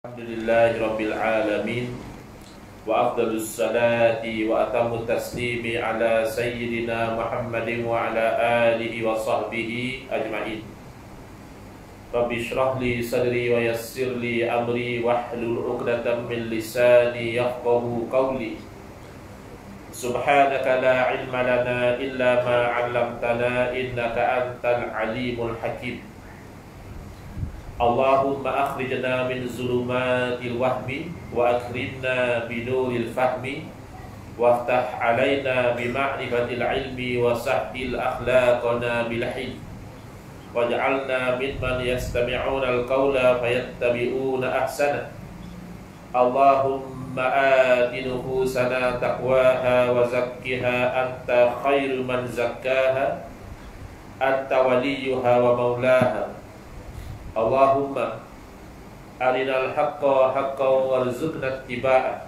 Alhamdulillahirabbil alamin wa afdalus salati wa atamut taslimi ala sayyidina Muhammadin wa ala alihi wa sahbihi ajma'in. Rabbi shrah li sadri wa yassir li amri wahlul 'uqdatam min lisani yafqahu qawli. Subhanaka la ilma lana illa ma 'allamtana innaka antal alimul hakim. Allahumma akhrijna min zulumatil wahmi wa akrimna binuril fahmi waftah alaina bima'rifatil ilmi wa sahhil akhlaqana bil hilm waj'alna mimman yastami'una al-qawla fayattabi'una ahsana. Allahumma ati nufusana taqwaha wa zakkiha anta khairu man zakkaha anta waliyuha wa maulaha. Allahumma arinal haqqa haqqan warzuqna ittiba'ah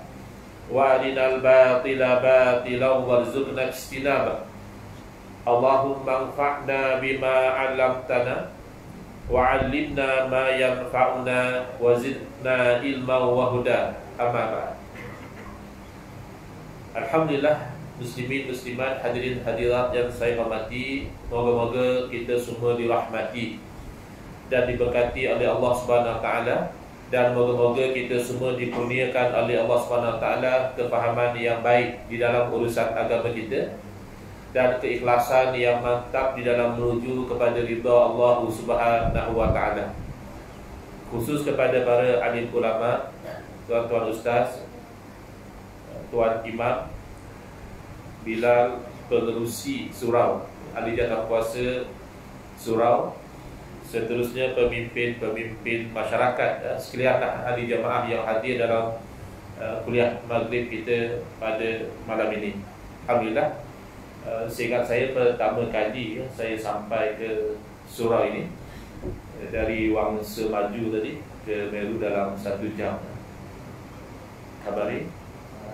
wa arinal batila batilan warzuqna ijtinabah. Allahumma anfa'na bima 'allamtana wa 'allimna ma yanfa'una wa zidna ilman wa huda. Amma ba'd. Alhamdulillah, muslimin muslimat, hadirin hadirat yang saya hormati, moga-moga kita semua dirahmati dan diberkati oleh Allah Subhanahu Wa Taala, dan moga-moga kita semua dikurniakan oleh Allah Subhanahu Wa Taala kefahaman yang baik di dalam urusan agama kita dan keikhlasan yang mantap di dalam menuju kepada ridha Allah Subhanahu Wa Taala. Khusus kepada para alim ulama, tuan-tuan ustaz, tuan imam, Bilal pengerusi surau, ahli jatah kuasa surau, seterusnya pemimpin-pemimpin masyarakat sekalian ahli jamaah yang hadir dalam kuliah maghrib kita pada malam ini. Alhamdulillah, seingat saya pertama kali saya sampai ke surau ini dari Wangsa Maju tadi ke Meru dalam 1 jam. Khabari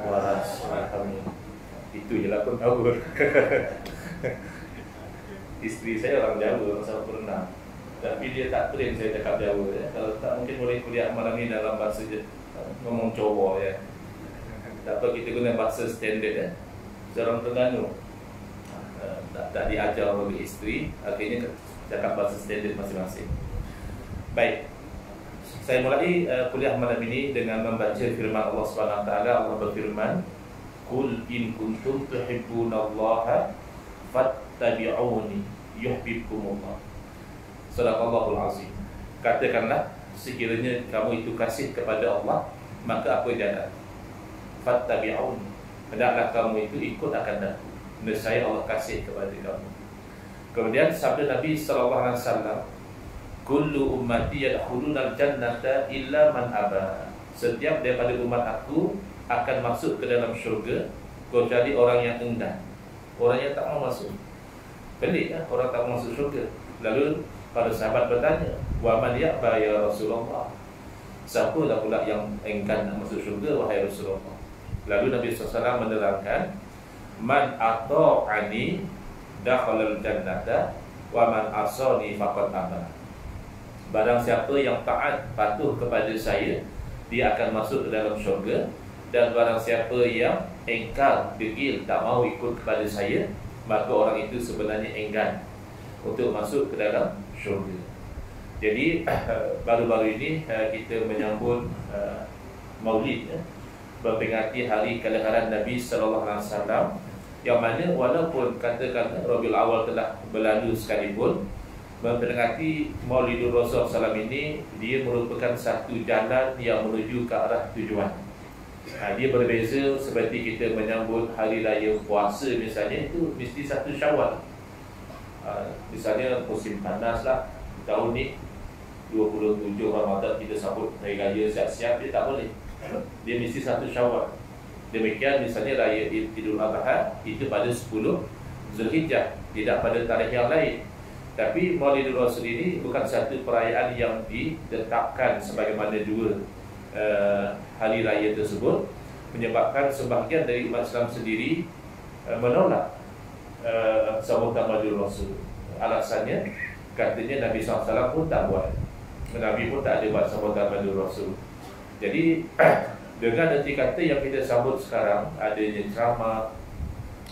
waras, alhamdulillah. Itu je lah pun tahu. Isteri saya orang Jawa, orang Sabah pernah, tapi dia tak train saya cakap Jawa ya. Kalau tak mungkin boleh kuliah malam ni dalam bahasa je, ngomong Jawa ya. Tak apa, kita guna bahasa standard ya. Seorang Terengganu tak diajar oleh isteri, akhirnya cakap bahasa standard masing-masing. Baik, saya mulai kuliah malam ini dengan membaca firman Allah Subhanahu Wa Taala. Allah berfirman, "Qul in kuntum tuhibbunallaha fattabi'uni yuhibbukumullah." Sadaqallahul azim. Katakanlah, sekiranya kamu itu kasih kepada Allah, maka apa jalan? Fattabi'un. Hendaklah kamu itu ikut akan aku, nescaya Allah kasih kepada kamu. Kemudian sabda Nabi sallallahu alaihi wasallam, "Kullu ummati yadkhulunal jannata illa man aba." Setiap daripada umat aku akan masuk ke dalam syurga kecuali orang yang enggan, orang yang tak mau masuk. Pelik kan orang tak mau masuk syurga. Lalu para sahabat bertanya, "Wa man ya'ba ya Rasulullah?" Siapalah pula yang enggan nak masuk syurga wahai Rasulullah? Lalu Nabi SAW menerangkan, "Man ata'ani dakhalal jannata wa man asani faqad aba." Barang siapa yang taat patuh kepada saya, dia akan masuk ke dalam syurga, dan barang siapa yang engkar degil tak mau ikut kepada saya, maka orang itu sebenarnya enggan untuk masuk ke dalam syurga. Jadi baru-baru ini kita menyambut Maulid, memperingati hari kelahiran Nabi sallallahu alaihi wasallam, yang mana walaupun katakan Rabiul Awal telah berlalu sekalipun, memperingati Maulidur Rasul sallallahu alaihi wasallam ini, dia merupakan satu jalan yang menuju ke arah tujuan. Dia berbeza seperti kita menyambut hari raya puasa misalnya, itu mesti 1 Syawal. Misalnya musim panas lah, tahun ni 27 Ramadan kita sambut hari raya siap-siap, dia tak boleh. Dia mesti 1 Syawal. Demikian misalnya raya Idul Adha itu pada 10 Zulhijjah, tidak pada tarikh yang lain. Tapi Maulidul Rasul ini bukan satu perayaan yang ditetapkan sebagaimana dua hari raya tersebut, menyebabkan sebahagian dari umat Islam sendiri menolak sambutan Maulidul Rasul. Alasannya, katanya Nabi SAW pun tak buat, Nabi pun tak ada buat sambutan Maulidul Rasul. Jadi dengan erti kata yang kita sambut sekarang, adanya ceramah,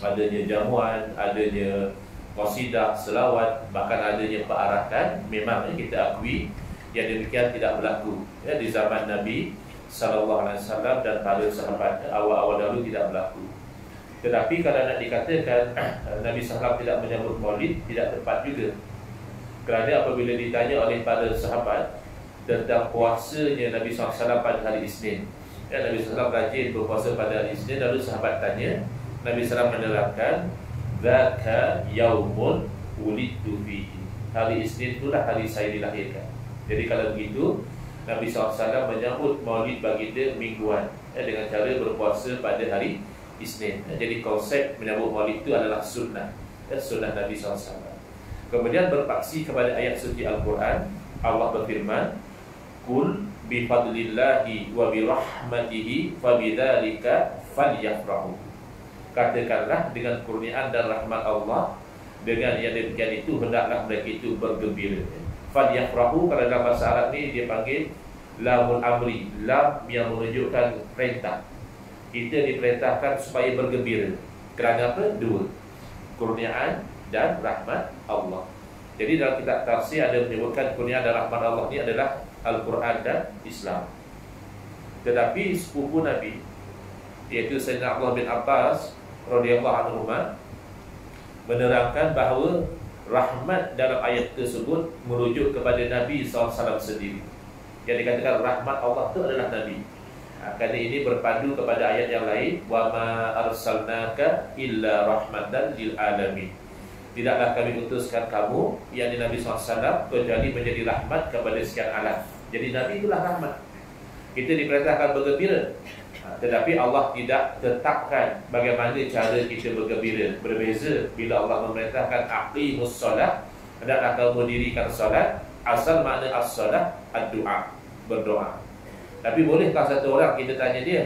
adanya jamuan, adanya qasidah, selawat, bahkan adanya perarakan, memang kita akui yang demikian tidak berlaku ya, di zaman Nabi SAW dan para sahabat awal-awal dahulu tidak berlaku. Tetapi kalau nak dikatakan Nabi SAW tidak menyambut maulid, tidak tepat juga. Kerana apabila ditanya oleh para sahabat tentang puasanya Nabi SAW pada hari Isnin, ya, Nabi SAW rajin berpuasa pada hari Isnin, lalu sahabat tanya, Nabi SAW menerangkan, "Dzaka yaumun wulidtu fihi." Hari Isnin itulah hari saya dilahirkan. Jadi kalau begitu, Nabi SAW menyambut maulid baginda mingguan dengan cara berpuasa pada hari Isnin. Jadi konsep menyambut maulid itu adalah sunnah, sunnah Nabi SAW. Kemudian berpaksi kepada ayat suci Al-Quran, Allah berfirman, "Qul bifadlillahi wa birahmatihi fabidzalika falyafrahu." Katakanlah dengan kurniaan dan rahmat Allah, dengan yang demikian itu hendaklah mereka itu bergembira. Falyafrahu, kalau dalam bahasa Arab ni dia panggil lamul amri, lam yang menunjukkan perintah. Kita diperintahkan supaya bergembira. Kerana apa? Dua, kurniaan dan rahmat Allah. Jadi dalam kitab tafsir ada menyebutkan kurniaan dan rahmat Allah ni adalah Al-Quran dan Islam. Tetapi sepupu Nabi, iaitu Sayyidina Abdullah bin Abbas radhiyallahu anhu, menerangkan bahawa rahmat dalam ayat tersebut merujuk kepada Nabi SAW sendiri. Yang dikatakan rahmat Allah itu adalah Nabi. Kerana ini berpadu kepada ayat yang lain, "Wa ma arsalnaka illa rahmatan lil alamin." Tidaklah kami utuskan kamu, yakni Nabi SAW, kecuali menjadi rahmat kepada sekian alam. Jadi Nabi itulah rahmat. Kita diperintahkan bergembira, tetapi Allah tidak tetapkan bagaimana cara kita bergembira. Berbeza bila Allah memerintahkan aqimus solat, hendaklah kamu dirikan solat. Asal makna as-solat ad-du'a, berdoa. Tapi bolehkah satu orang kita tanya dia,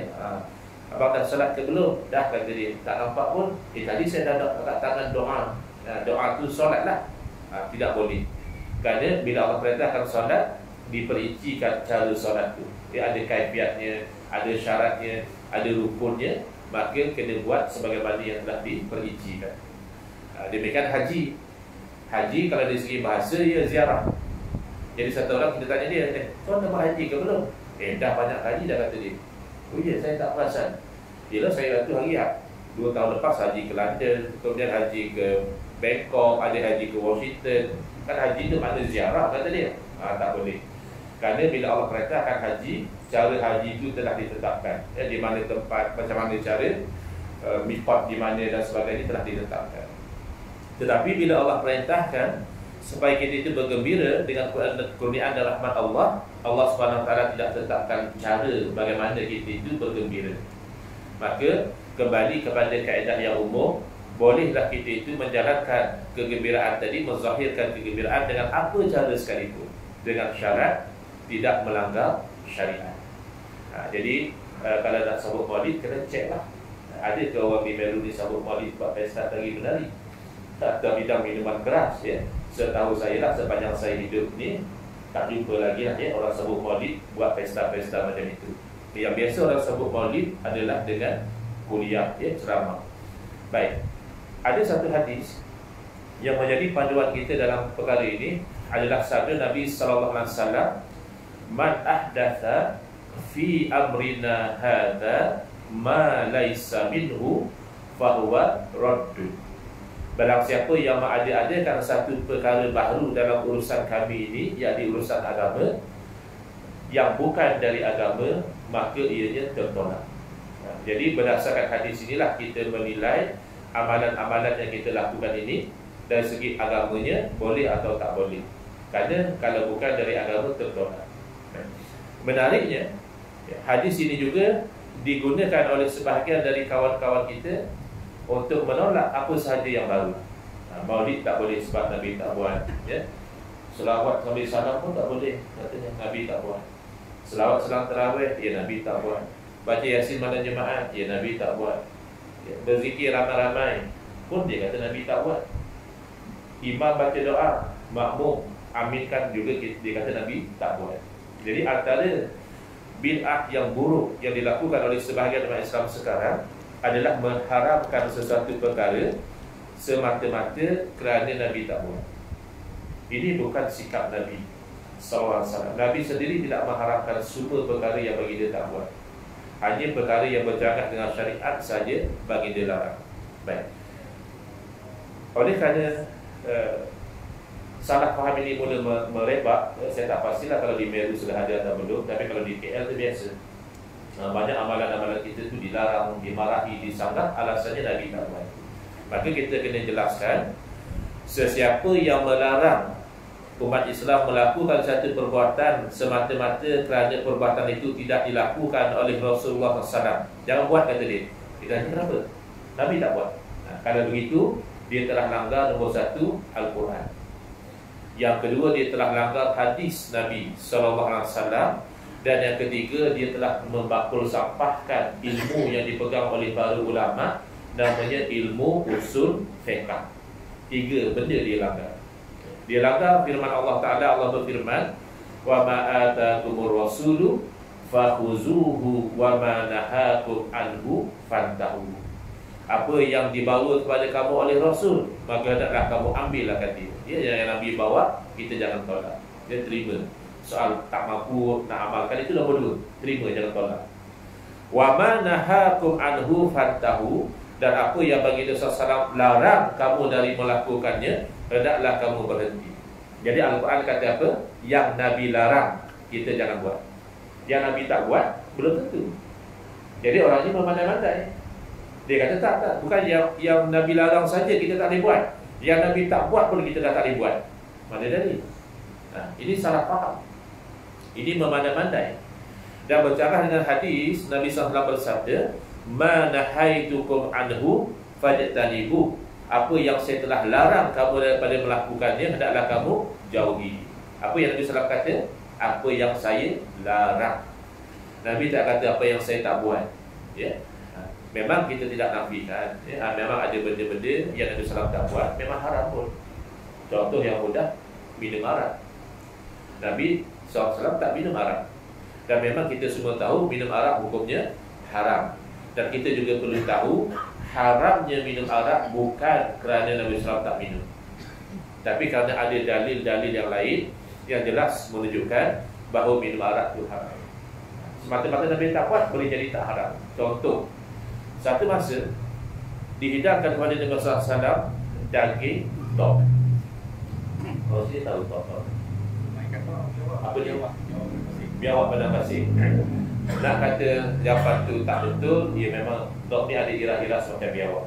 "Abang dah solat ke belum?" "Dah," kata dia. "Tak nampak pun." "Tadi saya dah angkat tangan doa." Doa tu solat lah. Tidak boleh. Kerana bila Allah perintahkan solat, diperincikan cara solat tu. Dia ada kaifiatnya, ada syaratnya, ada rukunnya, maka kena buat sebagaimana yang telah diperincikan. Demikian haji. Haji kalau dari segi bahasa, ia ziarah. Jadi satu orang kita tanya dia, "Tuan dah berhaji ke belum?" "Dah banyak kali dah," kata dia. "Oh ya, saya tak perasan." "Yelah, saya waktu hari 2 tahun lepas haji ke London, kemudian haji ke Bangkok, ada haji ke Washington." Kan haji itu makna ziarah, kata dia. Tak boleh. Kerana bila Allah perintahkan haji, cara haji itu telah ditetapkan. Di mana tempat, macam mana cara, miqat di mana dan sebagainya telah ditetapkan. Tetapi bila Allah perintahkan supaya kita itu bergembira dengan kurniaan dan rahmat Allah, Allah SWT tidak tetapkan cara bagaimana kita itu bergembira. Maka kembali kepada kaedah yang umum, bolehlah kita itu menjalankan kegembiraan tadi, menzahirkan kegembiraan dengan apa cara sekalipun, dengan syarat tidak melanggar syariat. Jadi kalau nak sambut maulid, kena cek lah, ada ke orang di Melu ni sambut maulid buat pesta tari menari, atau bidang minuman keras ya. Setahu saya lah, sepanjang saya hidup ni, tak jumpa lagi lah ya orang sambut maulid buat pesta-pesta macam itu. Yang biasa orang sambut maulid adalah dengan kuliah ya, ceramah. Baik, ada satu hadis yang menjadi panduan kita dalam perkara ini adalah sabda Nabi SAW, "Man ahdatha fi amrina hadha ma laisa minhu fahuwa raddu." Barang siapa yang mengada-adakan satu perkara baru dalam urusan kami ini, yakni urusan agama, yang bukan dari agama, maka ianya tertolak. Jadi berdasarkan hadis inilah kita menilai amalan-amalan yang kita lakukan ini dari segi agamanya boleh atau tak boleh. Kerana kalau bukan dari agama, tertolak. Menariknya, hadis ini juga digunakan oleh sebahagian dari kawan-kawan kita untuk menolak apa sahaja yang baru. Maulid tak boleh sebab Nabi tak buat ya. Selawat sambil salam pun tak boleh, katanya Nabi tak buat. Selawat selang tarawih, ya Nabi tak buat. Baca Yasin malam jemaah, ya Nabi tak buat. Berzikir ramai-ramai pun dia kata Nabi tak buat. Imam baca doa, makmum aminkan juga, dia kata Nabi tak buat. Jadi antara bid'ah yang buruk yang dilakukan oleh sebahagian umat Islam sekarang adalah mengharamkan sesuatu perkara semata-mata kerana Nabi tak buat. Ini bukan sikap Nabi SAW. Nabi sendiri tidak mengharamkan semua perkara yang bagi dia tak buat. Hanya perkara yang bercanggah dengan syariat saja bagi dia larang. Baik. Oleh kerana salah faham ini mula merebak, saya tak pastilah kalau di Meru sudah ada atau belum, tapi kalau di KL itu biasa. Banyak amalan-amalan kita itu dilarang, dimarahi, disanggah, alasannya Nabi tak buat. Maka kita kena jelaskan, sesiapa yang melarang umat Islam melakukan satu perbuatan semata-mata kerana perbuatan itu tidak dilakukan oleh Rasulullah SAW, jangan buat, kata dia. Kita tanya kenapa? Nabi tak buat. Kalau begitu, dia telah langgar nombor satu, Al-Quran. Yang kedua, dia telah langgar hadis Nabi SAW. Dan yang ketiga, dia telah membakul sampahkan ilmu yang dipegang oleh para ulama, namanya ilmu usul fiqh. 3 benda dia langgar. Dia langgar firman Allah Ta'ala. Allah berfirman, wa ma atakumur rasulu fakhuzuhu wa ma nahakum anhu fantahu. Apa yang dibawa kepada kamu oleh Rasul, maka hendaklah kamu ambillah, kata dia. Yang Nabi bawa, kita jangan tolak. Dia terima. Soal tak mampu nak amalkan, itu nombor 2. Terima, jangan tolak. Wa ma nahakum anhu fantahu. Dan apa yang bagi Rasulullah SAW larang kamu dari melakukannya, hendaklah kamu berhenti. Jadi Al-Quran kata apa? Yang Nabi larang, kita jangan buat. Yang Nabi tak buat, belum tentu. Jadi orang ini memandai-mandai. Dia kata tak. Bukan yang Nabi larang saja kita tak boleh buat. Yang Nabi tak buat pun kita dah tak boleh buat. Mana dari? Ini salah faham. Ini memandai-mandai. Dan bercanggah dengan hadis Nabi SAW bersabda, ma nahaitukum anhu fajtanibu. Apa yang saya telah larang kamu daripada melakukannya, hendaklah kamu jauhi. Apa yang Nabi SAW kata? Apa yang saya larang. Nabi tak kata apa yang saya tak buat. Ya. Memang kita tidak nafikan, ya. Memang ada benda-benda yang Nabi SAW tak buat, memang haram pun. Contoh yang mudah, minum arak. Nabi SAW tak minum arak. Dan memang kita semua tahu minum arak hukumnya haram. Dan kita juga perlu tahu, haramnya minum arak bukan kerana Nabi SAW tak minum, tapi kerana ada dalil-dalil yang lain yang jelas menunjukkan bahawa minum arak itu haram. Semata-mata Nabi tak buat, boleh jadi tak haram. Contoh, satu masa dihidangkan kepada Nabi SAW daging tok. Kalau saya tahu tok apa dia? Biawak padang pasir. Nak kata jawapan tu tak betul, ia memang tok ni ada irah-irah semacam biawak.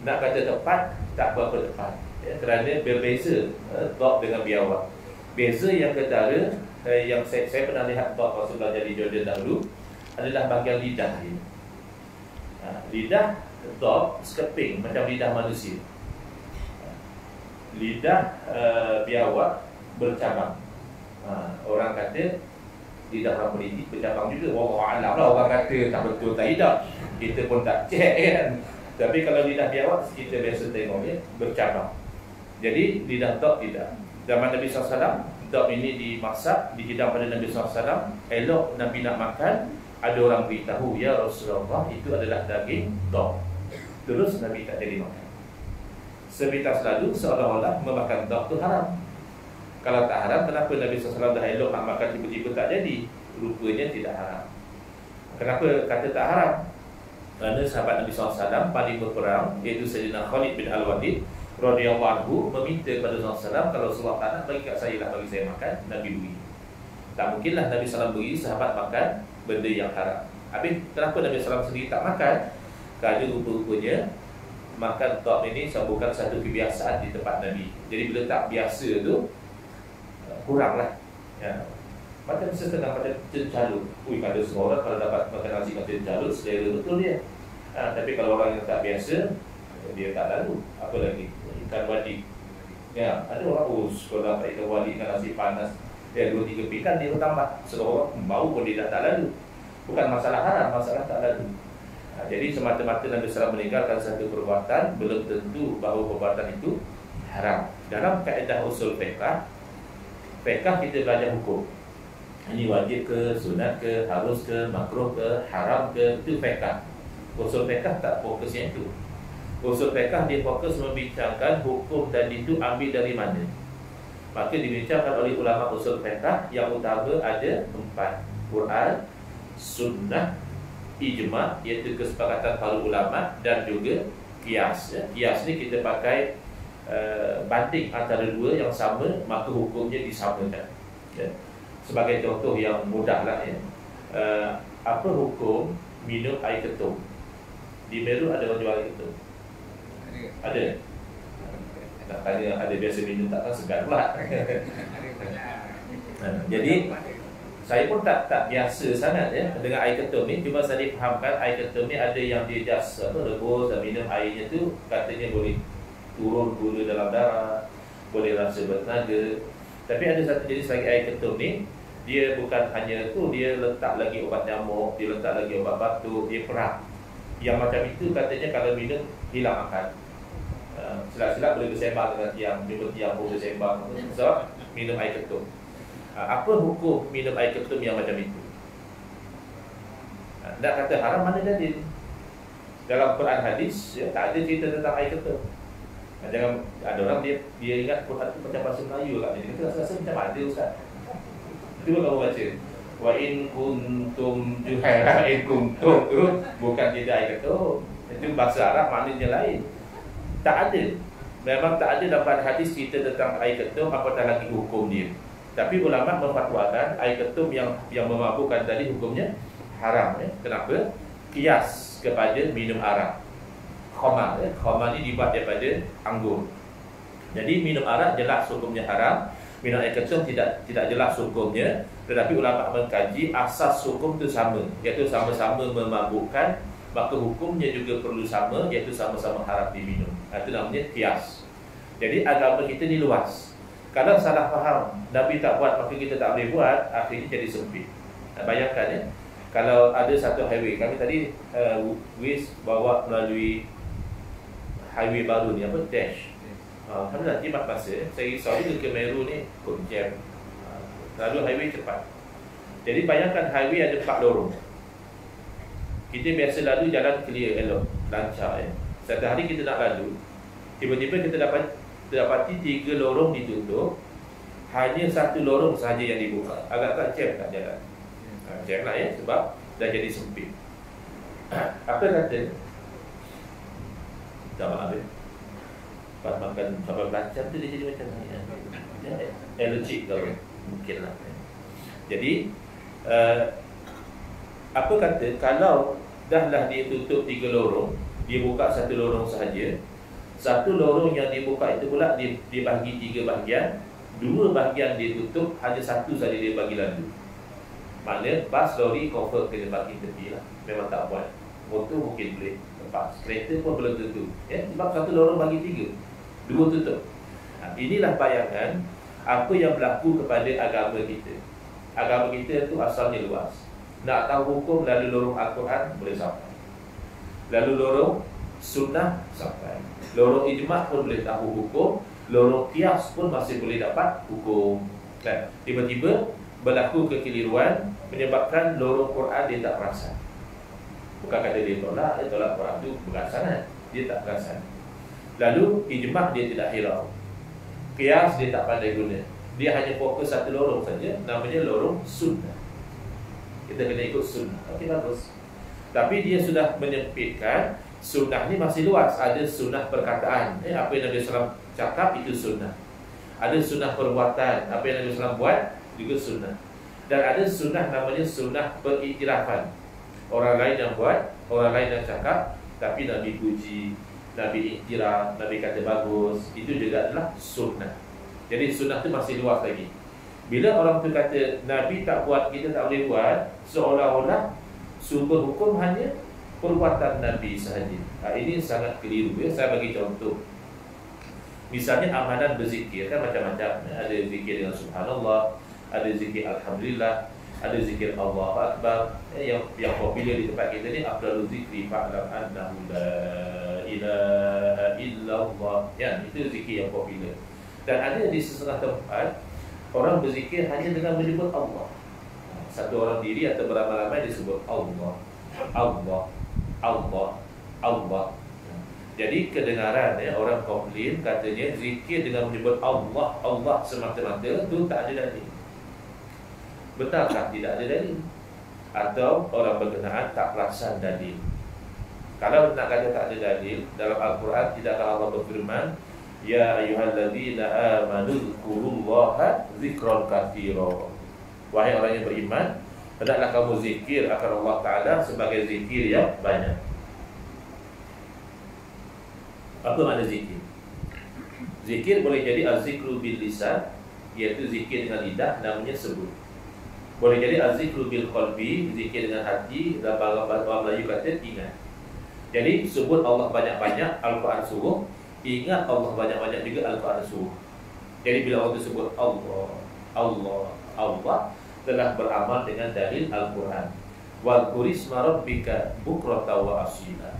Nak kata tepat, tak berapa tepat, ya, kerana berbeza tok dengan biawak. Beza yang ketara, yang saya pernah lihat tok masa belajar di Jordan dahulu, adalah bahagian lidah dia. Lidah tok sekeping macam lidah manusia. Lidah biawak bercabang. Orang kata lidah orang politik bercabang juga. Wallahualam lah orang kata tak betul tak tidak. Kita pun tak cek kan. Tapi kalau lidah biawak kita biasa tengok dia bercabang. Jadi lidah tok tidak. Zaman Nabi SAW, tok ini dimasak, dihidang pada Nabi SAW. Elok Nabi nak makan, ada orang beritahu, ya Rasulullah, itu adalah daging tok. Terus Nabi tak jadi makan. Sepintas lalu seolah-olah memakan tok itu haram. Kalau tak haram, kenapa Nabi SAW dah elok nak makan tiba-tiba tak jadi? Rupanya tidak haram. Kenapa kata tak haram? Kerana sahabat Nabi SAW paling berperang, iaitu Sayyidina Khalid bin Al-Walid radhiyallahu anhu, meminta kepada Rasulullah, kalau Rasulullah tak nak, bagi kat saya lah, bagi saya makan. Nabi beri. Tak mungkinlah Nabi SAW beri sahabat makan benda yang haram. Habis kenapa Nabi SAW sendiri tak makan? Kerana rupa-rupanya makan tok ini bukan satu kebiasaan di tempat Nabi. Jadi bila tak biasa tu, kuranglah, ya. Macam setengah macam cencalut. Ada semua orang kalau dapat makan nasi macam cencalut, selera betul dia. Tapi kalau orang yang tak biasa, dia tak lalu. Apa lagi? Ikan wadi. Ya, ada orang kalau dapat ikan wadi dengan nasi panas, dia 2-3 pikan dia tambah. Seorang bau pun dia tak lalu. Bukan masalah haram, masalah tak lalu. Jadi semata-mata Nabi SAW meninggalkan satu perbuatan, belum tentu bahawa perbuatan itu haram. Dalam kaedah usul fiqh kita belajar hukum. Ini wajib ke, sunat ke, harus ke, makruh ke, haram ke, itu fiqh. Usul fiqh tak fokus yang itu. Usul fiqh dia fokus membincangkan hukum tadi itu ambil dari mana. Maka dibincangkan oleh ulama usul fiqh yang utama ada 4: Quran, sunnah, ijma' iaitu kesepakatan para ulama, dan juga qiyas. Qiyas ni kita pakai banding antara dua yang sama, maka hukumnya disamakan. Sebagai contoh yang mudah lah apa hukum minum air ketum? Di Meru ada orang jual air ketum? Ada? Tak tanya ada biasa minum tak kan segar pula. Jadi saya pun tak biasa sangat dengan air ketum ni. Cuma saya fahamkan air ketum ni ada yang dia just rebus dan minum airnya tu katanya boleh turun gula dalam darah, boleh rasa bertenaga. Tapi ada satu jenis lagi air ketum ni, dia bukan hanya tu, dia letak lagi obat nyamuk, dia letak lagi obat batuk, dia perah. Yang macam itu katanya kalau minum hilang akan. Silap-silap boleh bersembang dengan tiang, jumpa tiang pun bersembang. Sebab minum air ketum. Apa hukum minum air ketum yang macam itu? Nak kata haram mana jadi? Dalam Quran hadis tak ada cerita tentang air ketum. Jangan ada orang dia ingat Quran itu macam bahasa Melayu lah. Dia kata rasa macam ada ustaz. Cuba kamu baca. Wa in kuntum juhaila in kuntum tu bukan tidak air ketum. Itu bahasa Arab maknanya lain. Tak ada. Memang tak ada dalam hadis cerita tentang air ketum, apatah lagi hukum dia. Tapi ulama memfatwakan air ketum yang memabukkan tadi hukumnya haram. Kenapa? Qiyas kepada minum arak. Khamar. Khamar ni dibuat daripada anggur. Jadi minum arak jelas hukumnya haram. Minum air ketum tidak jelas hukumnya. Tetapi ulama mengkaji asas hukum itu sama, iaitu sama-sama memabukkan, maka hukumnya juga perlu sama, iaitu sama-sama haram diminum. Itu namanya qiyas. Jadi agama kita ni luas. Kalau salah faham, Nabi tak buat maka kita tak boleh buat, akhirnya jadi sempit. Bayangkan kalau ada satu highway, kami tadi Wiz bawa melalui highway baru ni, apa, Dash. Alhamdulillah, jimat masa saya risau juga ke Meru ni kod jam. Lalu highway cepat. Jadi bayangkan highway ada 4 lorong. Kita biasa lalu jalan clear, elok, lancar. Satu hari kita nak lalu, tiba-tiba kita dapati 3 lorong ditutup, hanya 1 lorong sahaja yang dibuka. Agak tak jam tak jalan. Jam lah sebab dah jadi sempit. Apa kata? Tak maaf pas makan sampai belacan tu dia jadi macam ni. Allergic kalau mungkin lah. Jadi apa kata kalau dahlah dia tutup 3 lorong, dia buka 1 lorong sahaja. 1 lorong yang dibuka itu pula dia bagi 3 bahagian. 2 bahagian dia tutup, hanya 1 saja dia bagi lalu. Maknanya bas, lori, cover kena bagi tepi lah. Memang tak buat. Motor mungkin boleh lepas, kereta pun belum tentu sebab 1 lorong bagi 3, 2 tutup. Inilah bayangan apa yang berlaku kepada agama kita. Agama kita tu asalnya luas. Nak tahu hukum, lalu lorong Al-Quran boleh sampai, lalu lorong sunnah sampai, lorong ijma' pun boleh tahu hukum, lorong qiyas pun masih boleh dapat hukum. Tiba-tiba berlaku kekeliruan menyebabkan lorong Quran dia tak perasan. Bukan kata dia tolak Quran tu berat sangat, dia tak perasan. Lalu ijma' dia tidak hirau, qiyas dia tak pandai guna. Dia hanya fokus 1 lorong saja, namanya lorong sunnah. Kita kena ikut sunnah. Okey, bagus. Tapi dia sudah menyempitkan. Sunnah ni masih luas. Ada sunnah perkataan, apa yang Nabi SAW cakap itu sunnah. Ada sunnah perbuatan, apa yang Nabi SAW buat juga sunnah. Dan ada sunnah namanya sunnah beriktirafan. Orang lain yang buat, orang lain yang cakap, tapi Nabi puji, Nabi iktiraf, Nabi kata bagus. Itu juga adalah sunnah. Jadi sunnah tu masih luas lagi. Bila orang tu kata Nabi tak buat, kita tak boleh buat, seolah-olah sumber hukum hanya perbuatan Nabi sahaja. Ini sangat keliru. Saya bagi contoh. Misalnya amalan berzikir kan macam-macam. Ada zikir dengan subhanallah, ada zikir alhamdulillah, ada zikir Allahu akbar. Yang popular di tempat kita ni afdalul zikri fa'lam annahu la ilaha illallah. Itu zikir yang popular. Dan ada di setengah tempat orang berzikir hanya dengan menyebut Allah. Satu orang diri atau beramai-ramai disebut Allah, Allah, Allah, Allah. Jadi kedengaran orang komplain katanya zikir dengan menyebut Allah, Allah semata-mata itu tak ada dalil. Benarkah tidak ada dalil? Atau orang berkenaan tak perasan dalil? Kalau nak kata tak ada dalil, dalam Al-Quran tidakkah Allah berfirman, Ya ayyuhalladzina amanu dzkurullaha dzikran katsira. Wahai orang yang beriman, hendaklah kamu zikir akan Allah Ta'ala sebagai zikir yang banyak. Apa makna zikir? Zikir boleh jadi az-zikru bil lisan, iaitu zikir dengan lidah, namanya sebut. Boleh jadi az-zikru bil qalbi, zikir dengan hati, dalam bahasa Melayu kata ingat. Jadi sebut Allah banyak-banyak, Al-Quran suruh. Ingat Allah banyak-banyak juga, Al-Quran suruh. Jadi bila orang sebut Allah, Allah, Allah, telah beramal dengan dalil Al-Quran. Wadhkurisma rabbika bukrata wa asila.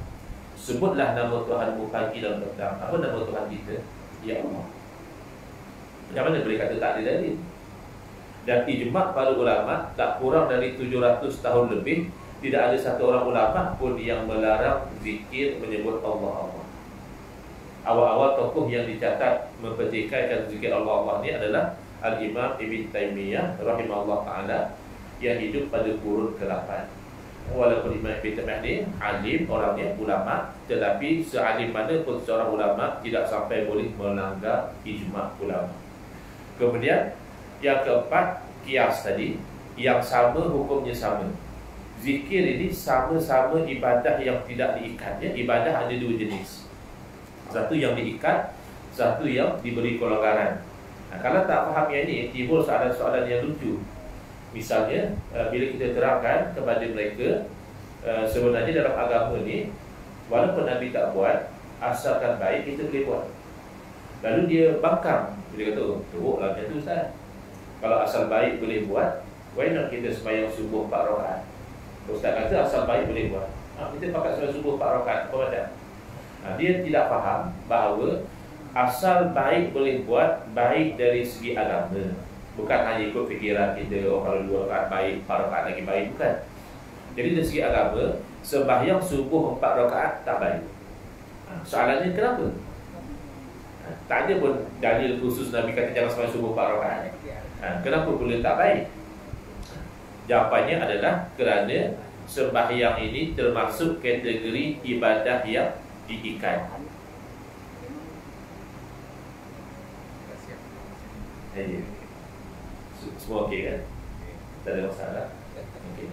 Sebutlah nama Tuhanmu pagi dan petang. Apa nama Tuhan kita? Ya Allah. Macam mana boleh kata tak ada dalil? Dan ijma' para ulama tak kurang dari 700 tahun lebih, tidak ada satu orang ulama pun yang melarang zikir menyebut Allah Allah. Awal-awal tokoh yang dicatat mempertikaikan zikir Allah Allah ni adalah Al-Imam Ibn Taymiyah rahimahullah ta'ala, yang hidup pada kurun ke-8. Walaupun Imam Ibn Taymiyah ni alim, orangnya ulama, tetapi sealim mana pun seorang ulama tidak sampai boleh melanggar ijma' ulama. Kemudian yang keempat, qiyas tadi, yang sama hukumnya sama. Zikir ini sama-sama ibadah yang tidak diikat. Ibadah ada dua jenis. Satu yang diikat, satu yang diberi kelonggaran. Kalau tak faham yang ini, timbul soalan-soalan yang lucu. Misalnya, bila kita terangkan kepada mereka, sebenarnya dalam agama ni, walaupun Nabi tak buat, asalkan baik, kita boleh buat. Lalu dia bangkang. Dia kata, teruklah macam tu Ustaz. Kalau asal baik boleh buat, why not kita sembahyang subuh 4 rakaat? Ustaz kata asal baik boleh buat. Kita pakai sembahyang subuh 4 rakaat, apa macam? Dia tidak faham bahawa asal baik boleh buat, baik dari segi agama. Bukan hanya ikut fikiran kita, kalau 2 rakaat baik, 4 rakaat lagi baik, bukan. Jadi dari segi agama, sembahyang subuh 4 rakaat tak baik. Soalannya kenapa? Tak ada pun dalil khusus Nabi kata jangan sembahyang subuh 4 rakaat. Kenapa boleh tak baik? Jawapannya adalah kerana sembahyang ini termasuk kategori ibadah yang diikat. Semua okey kan? Tak ada masalah. Okey.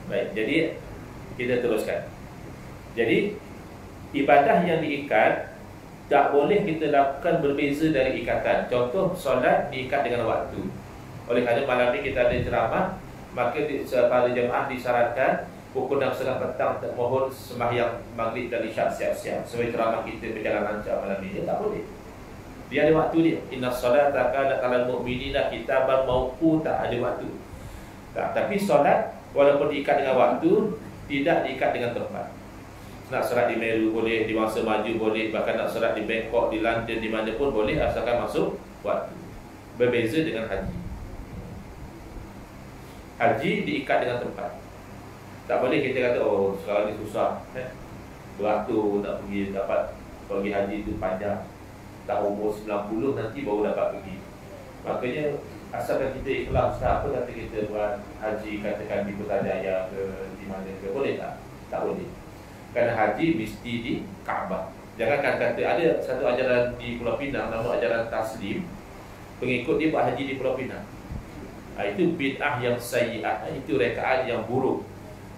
Baik, jadi kita teruskan. Jadi ibadah yang diikat tak boleh kita lakukan berbeza dari ikatan. Contoh, solat diikat dengan waktu. Oleh kerana malam ni kita ada ceramah, maka para jemaah disyaratkan pukul 6.30 petang mohon sembahyang maghrib dan isyak siap-siap supaya ceramah kita berjalan lancar malam ni. Tak boleh. Dia ada waktu dia. Inna salata kanat 'alal mu'minina kitaban mawquta, ada waktu. Tapi solat walaupun diikat dengan waktu, tidak diikat dengan tempat. Nak solat di Meru boleh, di masa maju boleh, bahkan nak solat di Bangkok, di London, di mana pun boleh, asalkan masuk waktu. Berbeza dengan haji. Haji diikat dengan tempat. Tak boleh kita kata, oh sekarang ni susah, beratur nak pergi, dapat pergi haji itu panjang, tak umur 90 nanti baru dapat pergi. Makanya asalkan kita ikhlas, apa kata kita buat haji, katakan di Putrajaya ke, di mana ke, boleh tak? Tak boleh. Kerana haji mesti di Kaabah. Jangan kata ada satu ajaran di Pulau Pinang, nama ajaran Taslim, pengikut dia buat haji di Pulau Pinang. Itu bid'ah yang sayyi'ah, itu rekaat yang buruk.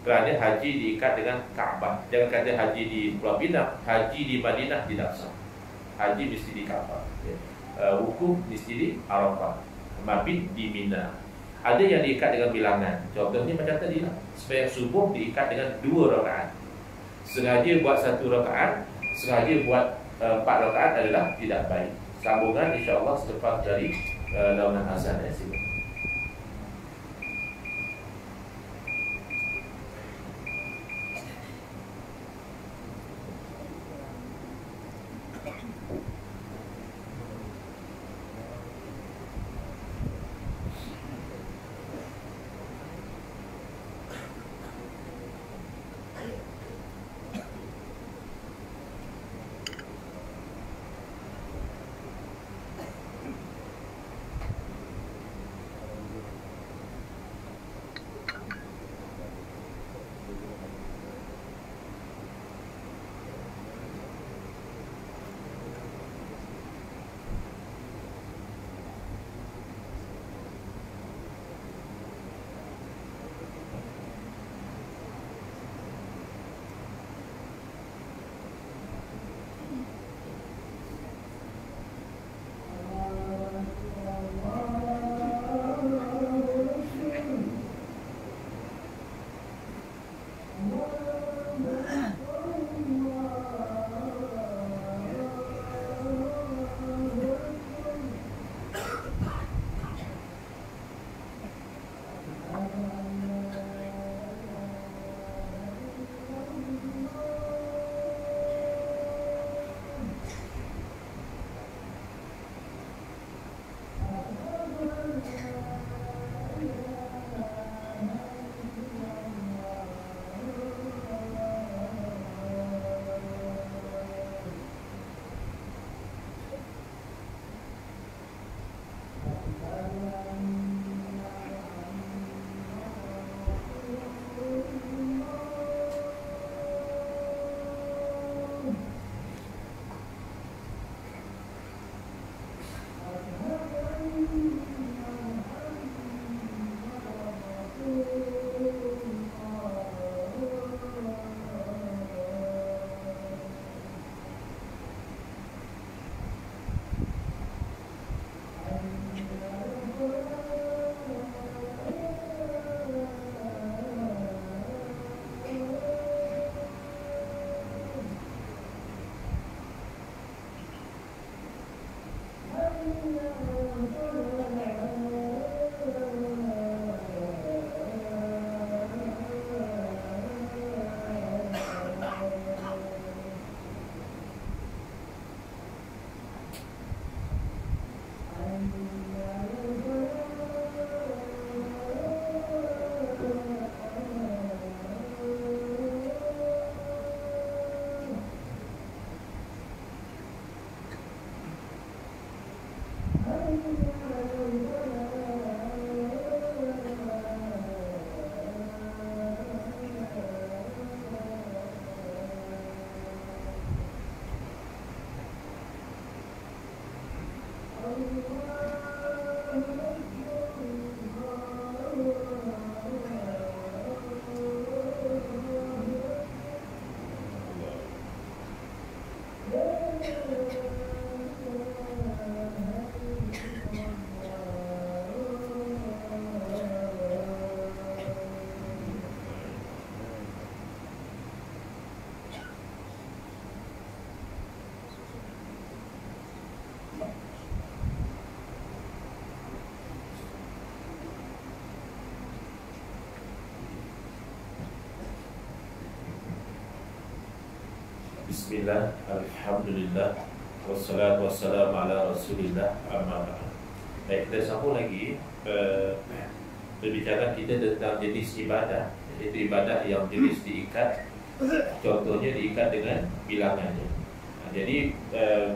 Kerana haji diikat dengan Kaabah. Jangan kata haji di Pulau Pinang, haji di Madinah tidak sah. Haji mesti di Kaabah. Wukuf mesti di Arafah, mabit di Mina. Ada yang diikat dengan bilangan. Contohnya macam tadi lah, sembahyang subuh diikat dengan 2 rakaat. Sengaja buat 1 rakaat, sengaja buat 4 rakaat adalah tidak baik. Sambungan insya-Allah selepas dari launan azan. Silakan. Bismillah, alhamdulillah, wassalatu wassalamu ala rasulillah, amma ba'd. Baik, kita sambung lagi berbicara kita tentang jenis ibadah. Itu ibadah yang jenis diikat. Contohnya diikat dengan bilangannya. Jadi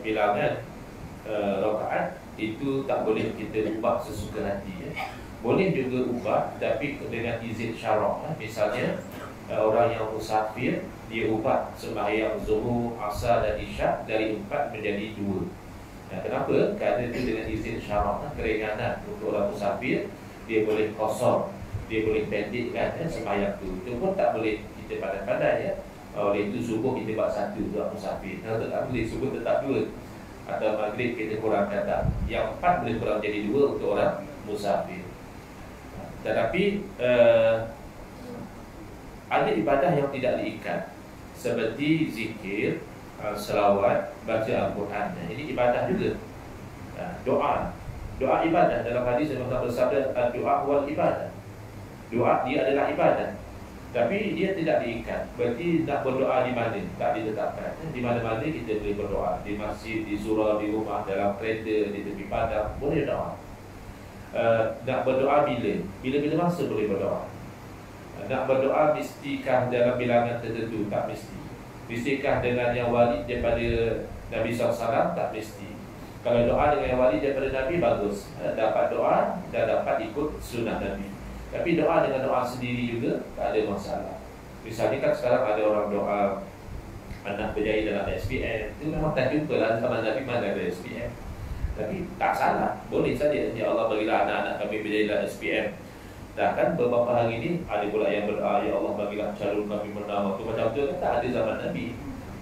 bilangan rakaat itu tak boleh kita ubah sesuka hati, ya. Boleh juga ubah tapi dengan izin syarak. Misalnya orang yang musafir, dia ubah sembahyang zuhur, asar dan isyak dari 4 menjadi 2. Kenapa? Kerana itu dengan izin syarak, keringanan untuk orang musafir. Dia boleh kosong, dia boleh pendekkan sembahyang itu pun tak boleh kita pandai-pandai, ya. Oleh itu subuh kita buat 1 untuk musafir. Kalau tak boleh, subuh tetap 2. Atau maghrib kita kurangkan tak. Yang 4 boleh kurang jadi 2 untuk orang musafir. Tetapi ada ibadah yang tidak diikat, seperti zikir, selawat, baca Al-Quran. Ini ibadah juga. Doa ibadah. Dalam hadis Nabi bersabda, doa wal ibadah. Doa dia adalah ibadah, tapi dia tidak diikat. Berarti nak berdoa di mana tak ditetapkan. Di mana-mana kita boleh berdoa. Di masjid, di surau, di rumah, dalam kereta, di tepi padang, boleh doa. Nak berdoa bila masa boleh berdoa. Nak berdoa mestikah dalam bilangan tertentu? Tak mesti. Mestikah dengan yang walid daripada Nabi SAW? Tak mesti. Kalau doa dengan yang walid daripada Nabi, bagus. Dapat doa dan dapat ikut sunnah Nabi. Tapi doa dengan doa sendiri juga tak ada masalah. Misalnya kan sekarang ada orang doa anak berjaya dalam SPM. Itu memang tak jumpa lah sama Nabi mana ada SPM. Tapi tak salah, boleh saja. Ya Allah, bagilah anak-anak kami berjaya dalam SPM. Dah kan beberapa hari ini ada pula yang berdoa, ya Allah bagilah calon kami menang. Itu macam tu kan tak ada zaman Nabi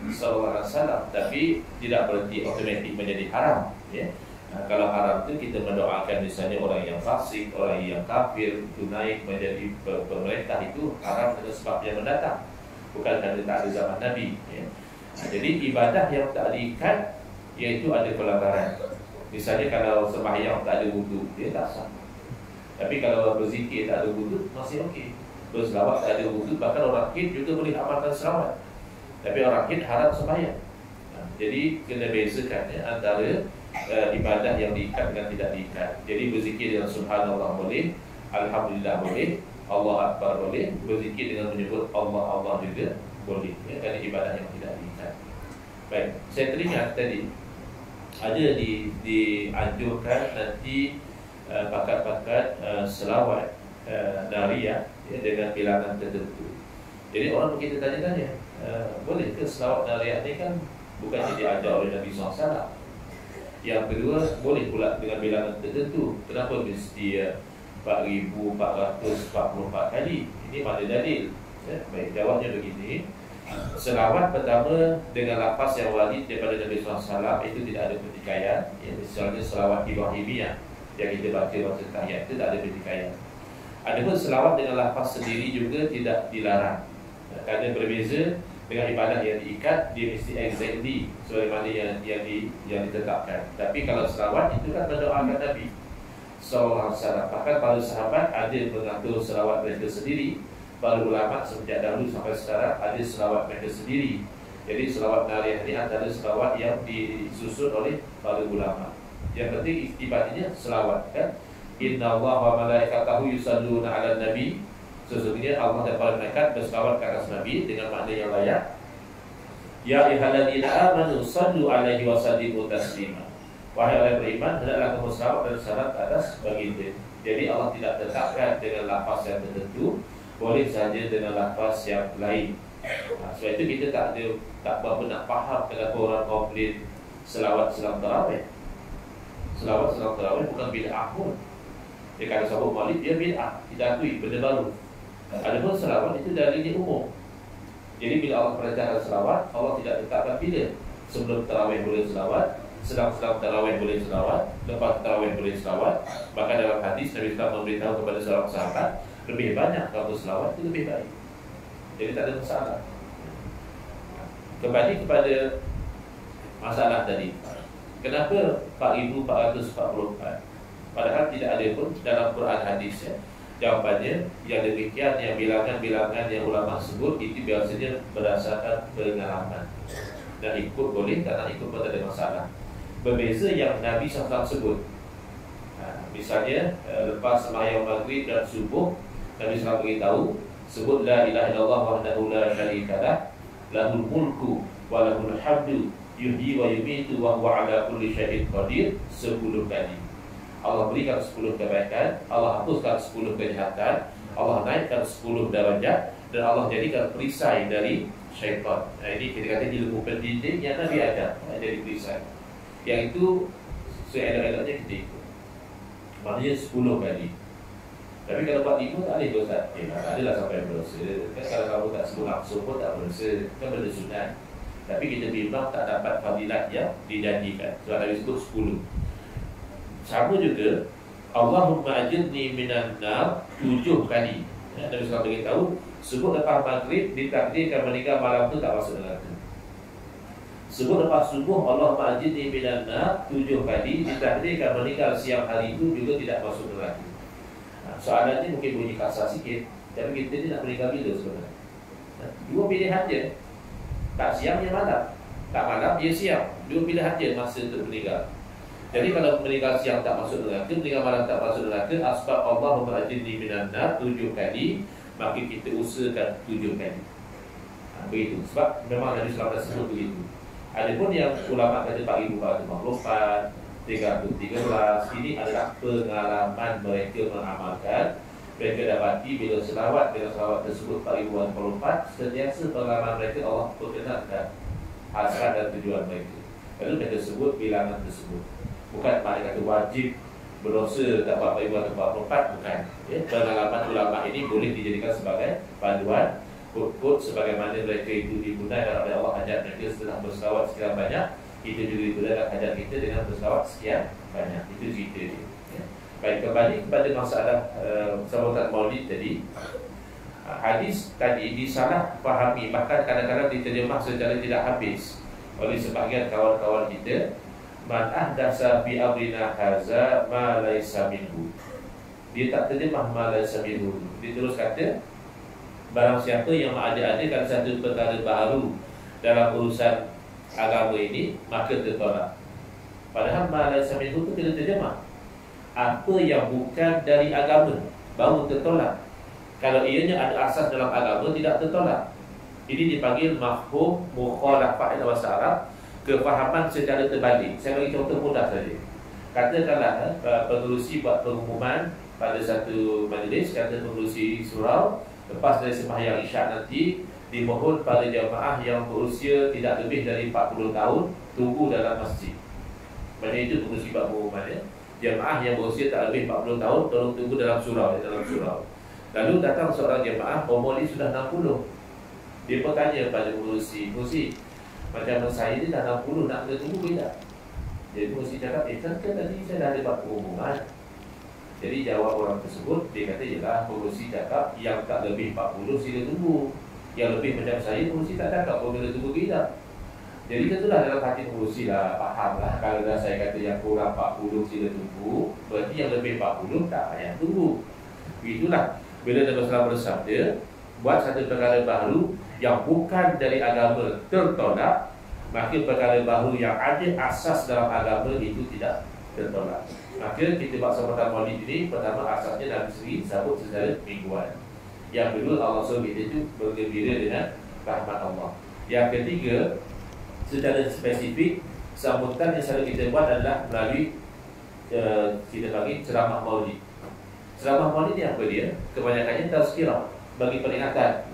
SAW. Tapi tidak berarti otomatik menjadi haram, ya. Kalau haram itu kita mendoakan misalnya orang yang fasik, orang yang kafir itu naik menjadi pemerintah, itu haram dengan sebab yang mendatang, bukan kerana tak ada zaman Nabi, ya. Jadi ibadah yang tak diikat, iaitu ada pelanggaran. Misalnya kalau sembahyang tak ada wudu, dia tak sah. Tapi kalau berzikir tak ada wudu, masih okey. Berselawat tak ada wudu, bahkan orang Hid juga boleh amalkan selawat. Tapi orang Hid harap sembahyang. Jadi kena bezakan, ya, antara ibadah yang diikat dengan tidak diikat. Jadi berzikir dengan subhanallah boleh, alhamdulillah boleh, Allah Akbar boleh, berzikir dengan menyebut Allah juga boleh, ya, kerana ibadah yang tidak diikat. Baik, saya teringat tadi ada dianjurkan nanti pakat-pakat selawat nariyah, ya, dengan bilangan tertentu. Jadi orang kita tanya-tanya, boleh ke selawat nariyah ni kan bukannya diajar oleh Nabi SAW. Yang kedua, boleh pula dengan bilangan tertentu. Kenapa mesti 4,444 kali? Ini mana dalil? Ya, baik, jawabnya begini. Selawat pertama dengan lafaz yang walid daripada Nabi SAW itu tidak ada pertikaian, ya. Misalnya selawat Ibrahimiyah yang kita baca masa tahiyat itu tak ada pertikaian. Adapun selawat dengan lafaz sendiri juga tidak dilarang, kerana berbeza dengan ibadah yang diikat, dia mesti exactly sebagaimana yang ditetapkan. Tapi kalau selawat itu kan mendoakan Nabi SAW. Bahkan para sahabat ada mengatur selawat mereka sendiri. Para ulama sejak dahulu sampai sekarang ada selawat mereka sendiri. Jadi selawat nariyah ini antara selawat yang disusun oleh para ulama. Yang penting ibadatnya selawat, kan. Inna Allah wa malaikatahu yusalluna ala nabi. Sesungguhnya Allah dan para malaikat berselawat ke atas Nabi dengan makna yang layak. Ya ayyuhalladzina amanu sallu alaihi wa sallimu taslima. Wahai orang beriman, hendaklah kamu selawat dan salam ke atas baginda. Jadi Allah tidak tetapkan dengan lafaz yang tertentu, boleh saja dengan lafaz yang lain. Sebab itu kita tak berapa nak faham kenapa orang komplain selawat selang tarawih. Selawat selang tarawih bukan bid'ah pun. Dia kata sahabat Maulid, dia bid'ah, kita akui benda baru. Adapun selawat itu dalilnya umum. Jadi bila Allah perintahkan selawat, Allah tidak tetapkan bila. Sebelum tarawih boleh selawat, sedang-sedang tarawih boleh selawat, lepas tarawih boleh selawat. Bahkan dalam hadis Nabi SAW memberitahu kepada seorang sahabat, lebih banyak kamu selawat itu lebih baik. Jadi tak ada masalah. Kembali kepada masalah tadi, kenapa 4,444? Padahal tidak ada pun dalam Quran hadis, ya. Jawapannya yang demikian, yang bilangan-bilangan yang ulama sebut itu biasanya berdasarkan pengalaman. nak ikut boleh, tak nak ikut pun tak ada masalah. Berbeza yang Nabi SAW sebut. Misalnya lepas sembahyang maghrib dan subuh, Nabi SAW beritahu, sebut la ilaha illallah wahdahu la syarikalah, lahul mulku wa lahul hamdu, yuhyi wa yumiitu wa huwa ala kulli syai'in qadir 10 kali. Allah berikan 10 kebaikan, Allah hapuskan 10 kejahatan, Allah naikkan 10 darajat, dan Allah jadikan perisai dari syaitan. Ini kita kata ilmu pendidik yang Nabi ajar, jadi perisai. Yang itu seelok-eloknya kita ikut. Maknanya 10 kali. Tapi kalau buat 5 tak boleh dosa. Tak adalah sampai berdosa. Kan kalau kamu tak sebut langsung pun tak berdosa. Kan benda sunat. Tapi kita bimbang tak dapat fadilat yang dijanjikan. Sebab Nabi sebut 10. Sama juga Allahumma ajirni minan nar 7 kali. Nabi SAW beritahu, sebut lepas maghrib ditakdirkan meninggal malam tu tak masuk neraka. Sebut lepas subuh Allahumma ajirni minan nar 7 kali, ditakdirkan meninggal siang hari itu juga tidak masuk neraka. Soalannya mungkin bunyi kasar sikit, tapi kita ni nak meninggal bila sebenarnya? 2 pilihan je. Tak siang ya malam, tak malam ya siang. 2 pilihan je masa untuk meninggal. Jadi kalau meninggal siang tak masuk neraka, meninggal malam tak masuk neraka, asbab Allahumma ajirni minan nar 7 kali, maka kita usahakan 7 kali. Begitu. Sebab memang Nabi SAW sebut begitu. Adapun yang ulama kata 4,454, 313, ini adalah pengalaman mereka mengamalkan. Mereka dapati bila selawat dengan selawat tersebut 4,454, sentiasa pengalaman mereka Allah perkenalkan hasrat dan tujuan mereka. Lalu mereka sebut bilangan tersebut. Bukan maknanya kata wajib berdosa tak 4,454, bukan. Pengalaman ulama ini boleh dijadikan sebagai panduan. Kod sebagaimana mereka itu digunakan oleh Allah ajar mereka setelah berselawat sekian banyak, kita juga digunakan ajar kita dengan berselawat sekian banyak. Itu cerita dia. Baik, kembali kepada masalah sambutan maulid tadi. Hadis tadi disalah fahami, bahkan kadang-kadang diterjemah secara tidak habis oleh sebahagian kawan-kawan kita. Man ahdasa fi amrina haza ma laisa minhu. Dia tak terjemah ma laisa minhu. Dia terus kata barang siapa yang mengada-adakan satu perkara baru dalam urusan agama ini, maka tertolak. Padahal ma laisa minhu itu kena terjemah apa yang bukan dari agama, baru tertolak. Kalau ianya ada asas dalam agama, tidak tertolak. Ini dipanggil mafhum mukhalafah dalam bahasa Arab, kefahaman secara terbalik. Saya bagi contoh mudah saja. Katakanlah pengerusi buat pengumuman pada satu majlis, kata pengerusi surau, lepas dari sembahyang isyak nanti dimohon pada jamaah yang berusia tidak lebih dari 40 tahun tunggu dalam masjid. Maksudnya itu pengerusi buat pengumuman ya. Jamaah yang berusia tak lebih 40 tahun tolong tunggu dalam surau, dalam surau. Lalu datang seorang jamaah umur dia sudah 60. Dia bertanya pada pengerusi, macam saya ni dah 60, nak kena tunggu ke tak? Jadi mesti cakap, kan tadi saya dah ada buat pengumuman. Jadi jawab orang tersebut, dia kata, yelah, pengurusi cakap yang tak lebih 40 sila tunggu. Yang lebih macam saya, pengurusi tak cakap pun kena tunggu ke tak. Jadi tentulah dalam hati pengurusi lah, faham lah. Kalau dah saya kata yang kurang 40 sila tunggu, berarti yang lebih 40 tak payah tunggu. Begitulah, bila Nabi SAW bersabda, buat satu perkara baru yang bukan dari agama tertolak, maka perkara baru yang ada asas dalam agama itu tidak tertolak. Maka kita buat sambutan maulid ini, pertama asasnya Nabi sendiri sabut secara mingguan. Yang kedua, Allah SWT itu bergembira dengan rahmat Allah. Yang ketiga, secara spesifik, sambutan yang selalu kita buat adalah melalui kita panggil ceramah maulid. Ceramah maulid ni apa dia? Kebanyakannya tazkirah, bagi peringatan.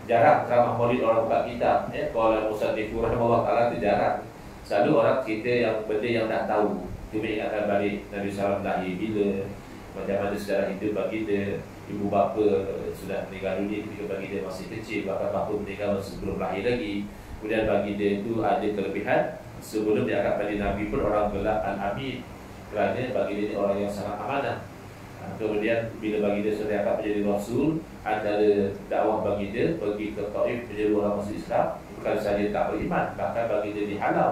Jarang ceramah maulid orang buka kitab. Kalau Musannifu rahimahullah ta'ala itu jarang. Selalu orang cerita yang benda yang tak tahu. Cuma ingatkan balik Nabi SAW lahir bila, macam mana sejarah hidup baginda, ibu bapa sudah meninggal dunia ketika baginda masih kecil, bahkan bapa meninggal sebelum lahir lagi. Kemudian baginda itu ada kelebihan, sebelum diangkat menjadi Nabi pun orang gelar Al-Amin, kerana baginda ini orang yang sangat amanah. Kemudian bila baginda sudah diangkat menjadi Rasul, antara dakwah baginda pergi ke Taif menjadi orang masuk Islam, bukan saja tak beriman, bahkan baginda dihalau,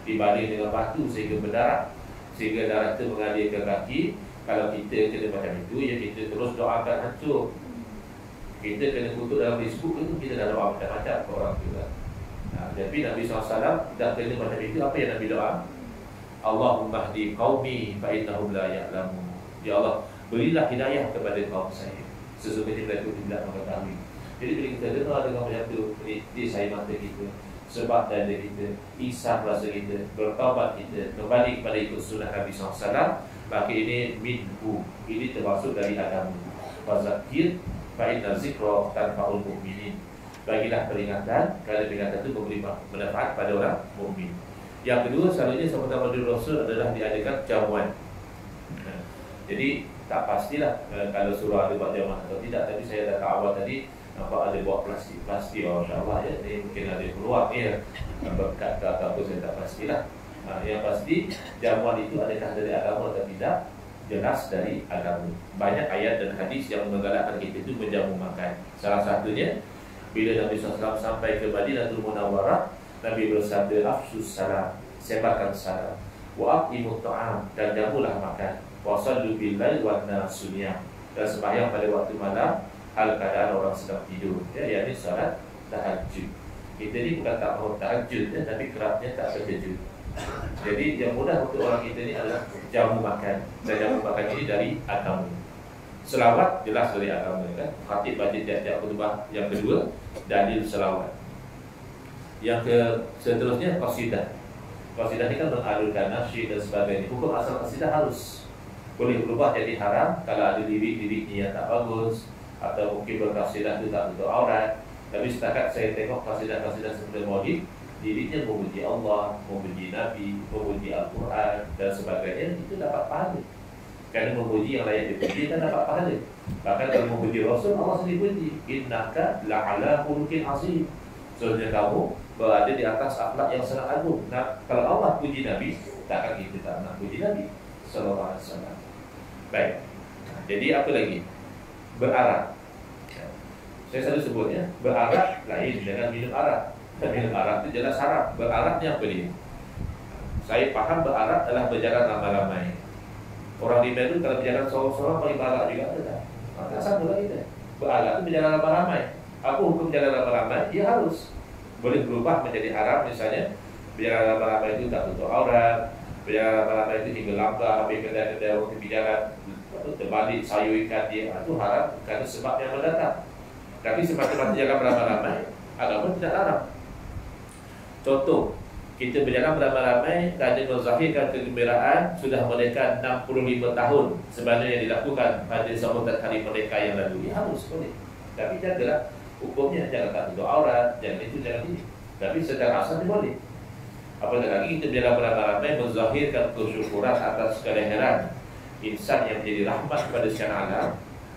dibaling dengan batu sehingga berdarah, sehingga darah itu mengalir ke kaki. Kalau kita kena macam itu, ya kita terus doakan hancur. Kita kena kutuk dalam Facebook itu, kita dah doa macam-macam ke orang juga. Tapi Nabi SAW tidak kena macam itu. Apa yang Nabi doa? Allahumma hdi qaumi fa innahum la ya'lamun. Ya Allah, berilah hidayah kepada kaum saya, sesungguhnya mereka tidak mengetahui. Jadi bila kita dengar dengan macam itu, di saya mata kita, sebab dada kita, isah rasa kita, bertaubat kita, kembali kepada ikut sunnah Nabi SAW, maka ini minhu, ini termasuk dari agama. Fazakir fa inna zikra tanfa'ul mu'minin. Bagilah peringatan, kerana peringatan itu memberi manfaat pada orang mukmin. Yang kedua, selalunya sama-sama Madinah Rasul adalah diadakan jamuan. Jadi tak pastilah kalau surah ada buat jamuan atau tidak. Tapi saya dah awal tadi nampak ada buat plastik. Oh, insyaAllah ya, ini mungkin ada peluang ya. Berkat ke apa saya tak pastilah. Yang pasti jamuan itu adakah dari agama atau tidak, jelas dari agama. Banyak ayat dan hadis yang menggalakkan kita itu menjamu makan. Salah satunya bila Nabi SAW sampai ke Madinatul Munawwarah, Nabi bersabda, afsus salam, sebarkan salam, wa aqimut ta'am, dan jamulah makan, wa sallu bil lail wa nasu niyam, dan sembahyang pada waktu malam hal keadaan orang sedang tidur. Ya, yakni salat tahajud. Kita ni bukan tak mahu tahajud ya, tapi kerapnya tak berjejud. Jadi yang mudah untuk orang kita ni adalah jamu makan. Dan jamu makan ini dari agama. Selawat jelas dari agama kan. Khatib baca tiap-tiap khutbah. Yang kedua, dalil selawat. Yang seterusnya qasidah. Qasidah ini kan mengalurkan nasyid dan sebagainya. Hukum asal qasidah harus boleh berubah jadi haram kalau ada lirik-liriknya yang tak bagus, atau mungkin berqasidah itu tak untuk aurat. Tapi setakat saya tengok qasidah-qasidah seperti Maulid, liriknya memuji Allah, memuji Nabi, memuji Al-Quran dan sebagainya, itu dapat pahala. Kerana memuji yang layak dipuji kan dapat pahala. Bahkan kalau memuji Rasul, Allah sendiri puji, innaka la'ala khuluqin azim. Sebenarnya kamu berada di atas akhlak yang sangat agung. Nah, kalau Allah puji Nabi, takkan kita tak nak puji Nabi sallallahu alaihi wasallam. Baik. Jadi apa lagi? Berarak. Saya selalu sebutnya, berarak lain dengan minum arak. Minum arak itu jelas haram. Beraraknya apa dia? Saya faham berarak adalah berjalan ramai-ramai. Orang di Medan kalau berjalan seorang-seorang paling berarak juga ada. Maka sama lah kita. Berarak itu berjalan ramai-ramai. Apa hukum berjalan ramai-ramai? Dia harus boleh berubah menjadi haram. Misalnya berjalan ramai-ramai itu tak tutup aurat, berjalan ramai-ramai itu hingga langgar, habis kedai-kedai orang berjalan terbalik sayur ikan dia, itu haram kerana sebab yang mendatang. Tapi semata-mata jalan ramai-ramai, agama tidak larang. Contoh, kita berjalan beramai-ramai kerana menzahirkan kegembiraan sudah mereka 65 tahun sebenarnya yang dilakukan pada sambutan hari mereka yang lalu. Ya harus boleh. Tapi jagalah hukumnya, jangan tak tutup aurat, jangan itu, jangan ini. Tapi secara asal boleh. Apatah lagi kita berjalan beramai-ramai menzahirkan kesyukuran atas kelahiran insan yang menjadi rahmat kepada sekian alam,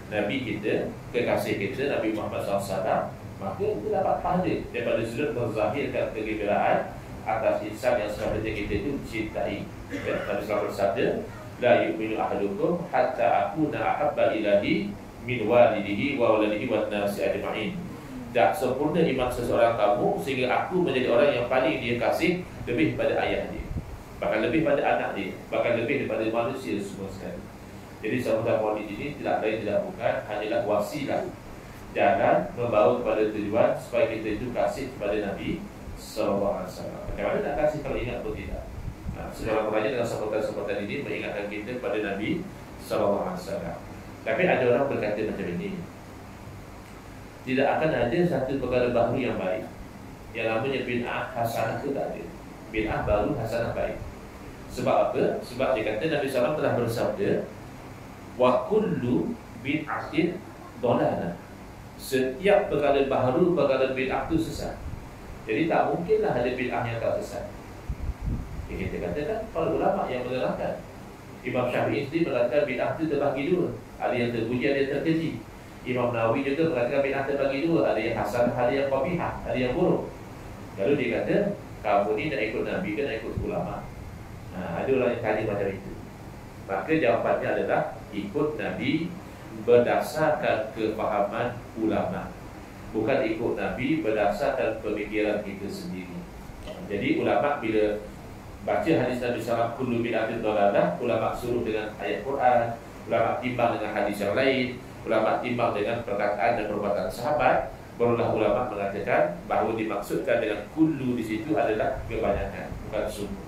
Nabi kita, kekasih kita Nabi Muhammad SAW, maka itu dapat pahala daripada sudut menzahirkan kegembiraan atas insan yang sebenarnya kita itu cintai. Nabi SAW bersabda, la yu'minu ahadukum hatta akuna ahabba ilahi min walidihi wa waladihi wa nasi ajma'in. Tak sempurna iman seseorang kamu sehingga aku menjadi orang yang paling dia kasih lebih pada ayah dia, bahkan lebih pada anak dia, bahkan lebih daripada manusia semua sekali. Jadi sambutan Maulid ini tidak lain tidak bukan hanyalah wasilah, jalan membawa kepada tujuan supaya kita itu kasih kepada Nabi sallallahu alaihi wasallam. Bagaimana nak kasih kalau ingat atau tidak? Nah, sekurang-kurangnya dengan sambutan-sambutan ini mengingatkan kita kepada Nabi sallallahu alaihi wasallam. Tapi ada orang berkata macam ini, tidak akan ada satu perkara baru yang baik. Yang namanya bid'ah hasanah itu tak ada. Bid'ah baru hasanah baik. Sebab apa? Sebab dia kata Nabi SAW telah bersabda, wa kullu bid'atin dhalalah. Setiap perkara baru, perkara bid'ah itu sesat. Jadi tak mungkinlah ada bid'ah yang tak sesat. Kita katakan para ulama yang menerangkan, Imam Syafi'i sendiri mengatakan bid'ah itu terbagi dua, ada yang terpuji, ada yang terkeji. Imam Nawawi juga mengatakan bid'ah terbagi dua, ada yang hasan, ada yang qabihah, ada yang buruk. Lalu dia kata, kamu ni nak ikut Nabi ke nak ikut ulama? Ada orang yang tanya macam itu. Maka jawapannya adalah ikut Nabi berdasarkan kefahaman ulama, bukan ikut Nabi berdasarkan pemikiran kita sendiri. Jadi ulama bila baca hadis Nabi SAW kullu bid'atin dhalalah, ulama suruh dengan ayat Quran, ulama timbang dengan hadis yang lain, ulama timbang dengan perkataan dan perbuatan sahabat, Barulah ulama mengatakan bahawa dimaksudkan dengan kullu di situ adalah kebanyakan, bukan semua.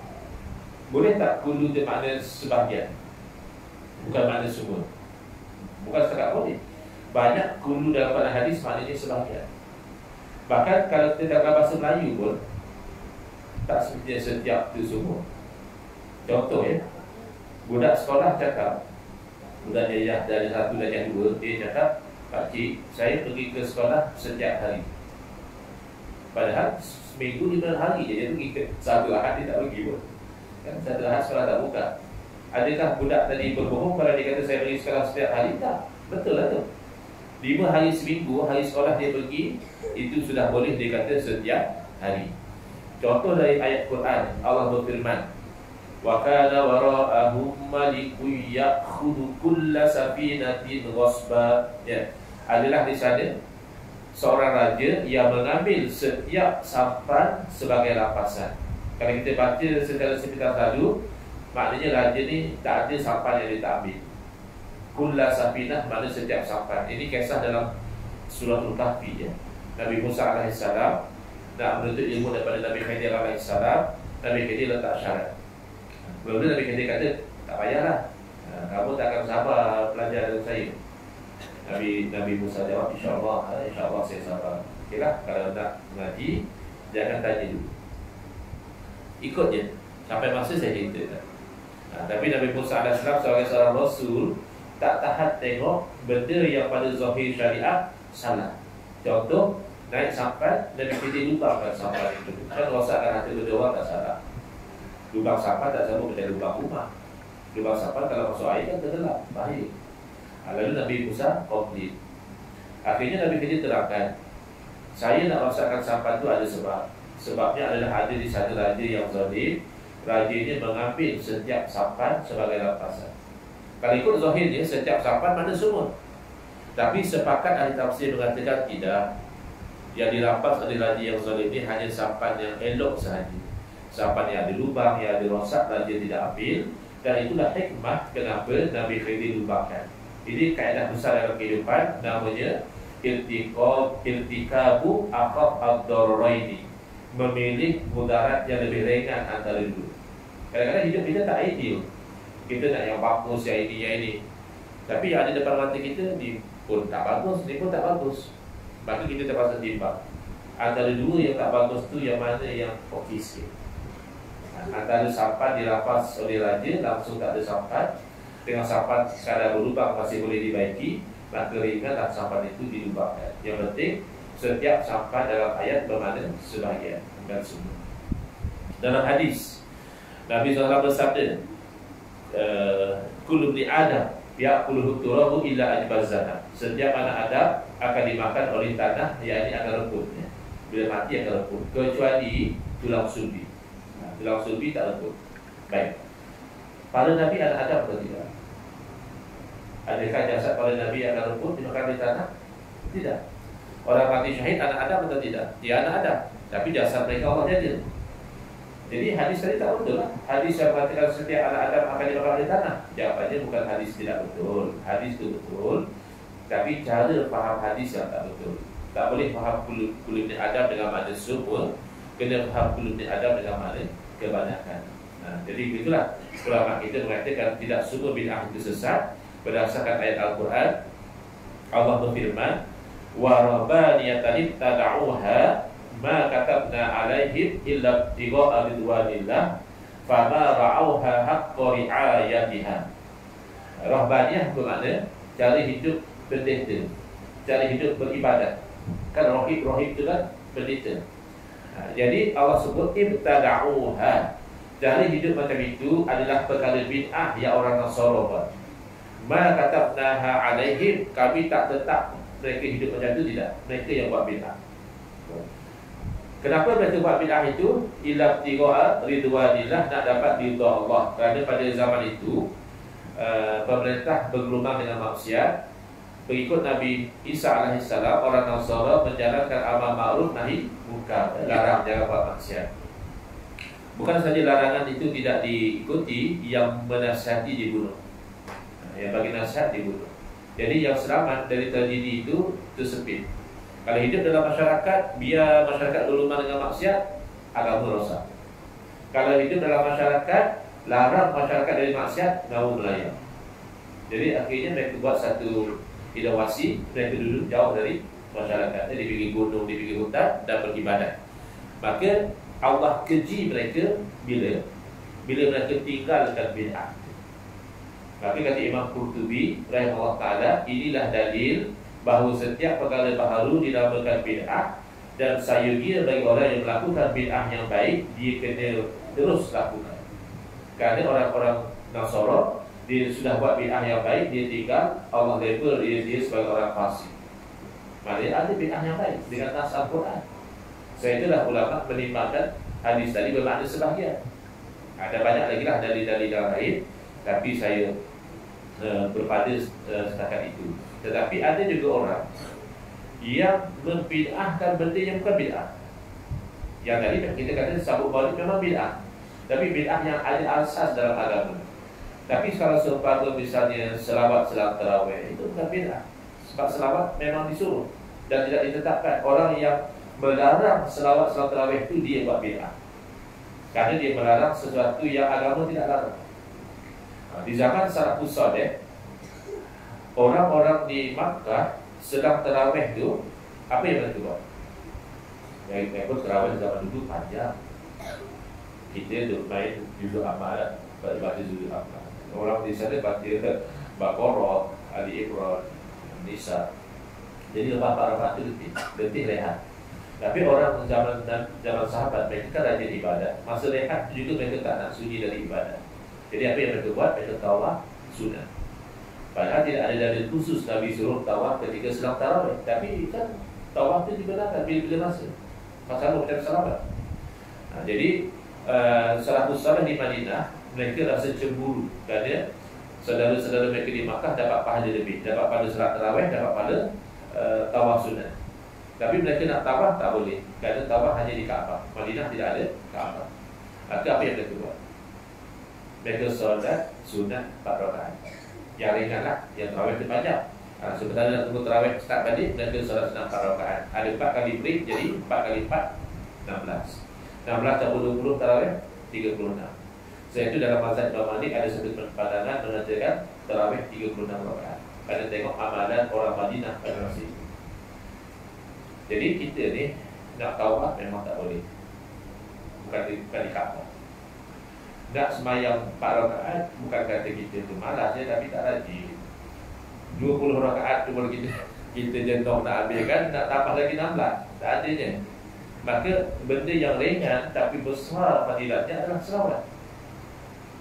Boleh tak kullu itu makna sebahagian, bukan makna semua? Bukan setakat boleh. Banyak kullu dalam pada hadis maknanya sebahagian. Bahkan kalau kita dalam bahasa Melayu pun tak seperti setiap itu semua. Contoh ya, budak sekolah cakap, budak darjah dari 1 darjah 2, dia cakap, "Pakcik, saya pergi ke sekolah setiap hari." Padahal seminggu 5 hari je dia pergi ke satu ahad, dia tak pergi pun. Kan satu ahad sekolah tak buka. Adakah budak tadi berbohong kalau dia kata saya pergi sekolah setiap hari? Tak, betul lah tu. 5 hari seminggu, hari sekolah dia pergi, itu sudah boleh dikata setiap hari. Contoh dari ayat Quran, Allah berfirman, "Wa kana wara'ahum malikun ya'khudhu kulla safinatin ghasba." Ya, adalah di sana seorang raja yang mengambil setiap sampan sebagai rampasan. Kalau kita baca secara sepintas lalu, maknanya raja ni tak ada sampan yang dia tak ambil. Kulla safinah makna setiap sampan. Ini kisah dalam surah Al-Kahfi ya. Nabi Musa AS nak menuntut ilmu daripada Nabi Khidir AS. Nabi Khidir letak syarat. Bila Nabi Khidir kata, tak payahlah, kamu tak akan sabar belajar dengan saya. Nabi Musa jawab, InsyaAllah saya sabar. Okeylah, kalau nak mengaji, jangan tanya dulu, ikut je sampai masa saya ceritakan. Tapi Nabi Musa AS sebagai seorang Rasul tak tahan tengok benda yang pada zahir syariat salah. Contoh, naik sampan, Nabi Khidir lubangkan sampan itu. Kan rosakkan hati benda orang tak salah. Lubang sampan tak sama macam lubang rumah. Lubang sampan kalau masuk air kan tergelap, bahaya. Lalu Nabi Musa komplit. Akhirnya Nabi Khidir terangkan, saya nak rosakkan sampan itu ada sebab. Sebabnya adalah ada di sana raja yang zalim. Rajanya mengambil setiap sampan sebagai rampasan. Kalau ikut zahirnya, setiap sampan mana semua. Tapi sepakat ahli tafsir mengatakan tidak. Yang dirampas oleh raja yang zalim ini hanya sampan yang elok sahaja. Sampan yang ada lubang, yang ada rosak, raja tidak ambil. Dan itulah hikmah kenapa Nabi Khidir lubangkan. Ini kaedah besar dalam kehidupan, namanya irtikabu akhaf ad-dararaini, memilih mudarat yang lebih ringan antara dua. Kadang-kadang hidup kita tak ideal. Kita nak yang bagus, yang ini. Tapi yang ada depan mata kita ni pun tak bagus, ni pun tak bagus. Maka kita terpaksa timbang antara dua yang tak bagus tu yang mana yang okey sikit. Antara sampan dirampas oleh raja, langsung tak ada sampan, dengan sampan sekadar berlubang masih boleh dibaiki, maka ringanlah sampan itu dilubangkan. Yang penting setiap sampan dalam ayat bermakna sebahagian, bukan semua. Dalam hadis Nabi SAW bersabda, kullu ibni Adam ya'kuluhu turabu illa ajbazana. Setiap anak Adam akan dimakan oleh tanah, yakni akan reput ya. Bila mati akan reput, kecuali tulang sulbi. Tulang sulbi tak reput. Baik. Para Nabi anak Adam atau tidak? Adakah jasad para Nabi akan reput dimakan di tanah? Tidak. Orang mati syahid anak Adam atau tidak? Dia anak Adam, tapi jasad mereka Allah jaga. Jadi hadis tadi tak betul lah. Hadis yang mengatakan setiap anak Adam akan dimakan di tanah, jawabannya bukan hadis tidak betul. Hadis itu betul, tapi cara faham hadis yang tak betul. Tak boleh faham kullu ibni Adam dengan makna semua, kena faham kullu ibni Adam dengan makna kebanyakan. Jadi itulah ulama kita mengatakan tidak semua bid'ah itu sesat. Berdasarkan ayat Al-Quran, Allah berfirman, wa rabbaniyatan tad'uha ma katabna alaihim illa ibtigha'a ridwanillah fama ra'auha haqqa ri'ayatiha. Rahbaniyah bermakna cara hidup pendeta, cara hidup beribadat. Kan rohib itu kan pendeta. Jadi Allah sebut ibtada'uha, cara hidup macam itu adalah perkara bid'ah yang orang Nasara buat. Ma katabnaha alaihim, kami tak tetap mereka hidup macam itu, tidak. Mereka yang buat bid'ah. Kenapa mereka buat bid'ah itu? Ila ibtigha'a ridwanillah, nak dapat ridha Allah. Kerana pada zaman itu pemerintah bergelumang dengan maksiat. Pengikut Nabi Isa AS, orang Nasara menjalankan amal ma'ruf nahi munkar, larang jangan buat maksiat. Bukan saja larangan itu tidak diikuti, yang menasihati dibunuh, yang bagi nasihat dibunuh. Jadi yang selamat dari tragedi itu tersepit. Kalau hidup dalam masyarakat, biar masyarakat berlumah dengan maksiat, agama rosak. Kalau hidup dalam masyarakat, larang masyarakat dari maksiat, agama melayang. Jadi akhirnya mereka buat satu inovasi, mereka duduk jauh dari masyarakat. Jadi di pinggir gunung, di pinggir hutan dan beribadat. Maka Allah keji mereka bila mereka tinggalkan bid'ah. Maka kata Imam Qurtubi rahimahullah ta'ala, inilah dalil bahawa setiap perkara baharu dinamakan bid'ah, dan sayugia bagi orang yang melakukan bid'ah yang baik, dia kena terus lakukan. Kerana orang-orang Nasara, dia sudah buat bid'ah yang baik, dia tinggal, Allah label dia sebagai orang fasik. Maknanya ada bid'ah yang baik dengan nas Al-Quran. Sebab itulah ulama menimbangkan hadis tadi bermakna sebahagian. Ada banyak lagi lah dalil-dalil yang lain, tapi saya berpada setakat itu. Tetapi ada juga orang yang membid'ahkan benda yang bukan bid'ah. Yang tadi kita kata sabuk maulid memang bid'ah, tapi bid'ah yang ada asas dalam agama. Tapi kalau seumpama misalnya selawat selang tarawih, itu bukan bid'ah. Sebab selawat memang disuruh dan tidak ditetapkan. Orang yang melarang selawat selang tarawih itu dia buat bid'ah, kerana dia melarang sesuatu yang agama tidak larang. Di zaman Salafus Saleh, orang-orang di Makkah sedang tarawih itu, apa yang mereka buat? Mereka pun tarawih zaman dulu panjang. Kita duduk main juzuk amal, baca juzuk amal. Orang di sana baca Baqarah, Ali Imran, Nisa. Jadi lepas Arafah itu letih rehat. Tapi orang zaman sahabat, mereka kan rajin ibadat. Masa rehat juga mereka tak nak sunyi dari ibadat. Jadi apa yang mereka buat? Mereka tawaf sunnah. Padahal tidak ada dalil khusus Nabi suruh tawaf ketika sedang tarawih. Tapi kan tawaf itu dibenarkan bila-bila masa. Pasal kita sahabat. Jadi Salafus Saleh di Madinah, mereka rasa cemburu kerana saudara-saudara mereka di Makkah dapat pahala lebih, dapat pada salat tarawih, dapat pada tawaf sunnah. Tapi mereka nak tawaf tak boleh, kerana tawaf hanya di Kaabah. Madinah tidak ada Kaabah. Maka apa yang mereka buat? Mereka solat sunat 4 rakaat. Yang ringan lah, yang tarawih itu panjang. Sebenarnya nak tunggu tarawih start balik, mereka solat sunat 4 rakaat. Ada 4 kali break, jadi 4 kali 4 16. 16 tambah 20 tarawih 36. Sebab itu dalam mazhab Imam Malik ada satu pandangan mengatakan tarawih 36 rakaat. Pada tengok amalan orang Madinah pada masa itu. Jadi kita ni nak tawaf memang tak boleh. Bukan di Kaabah. Nak semayang 4 rakaat, bukan kata kita tu malas je, tapi tak rajin. 20 rakaat tu kalau kita jentong nak habiskan, nak tambah lagi 16. Tak adanya. Maka benda yang ringan tapi besar fadilatnya adalah selawat.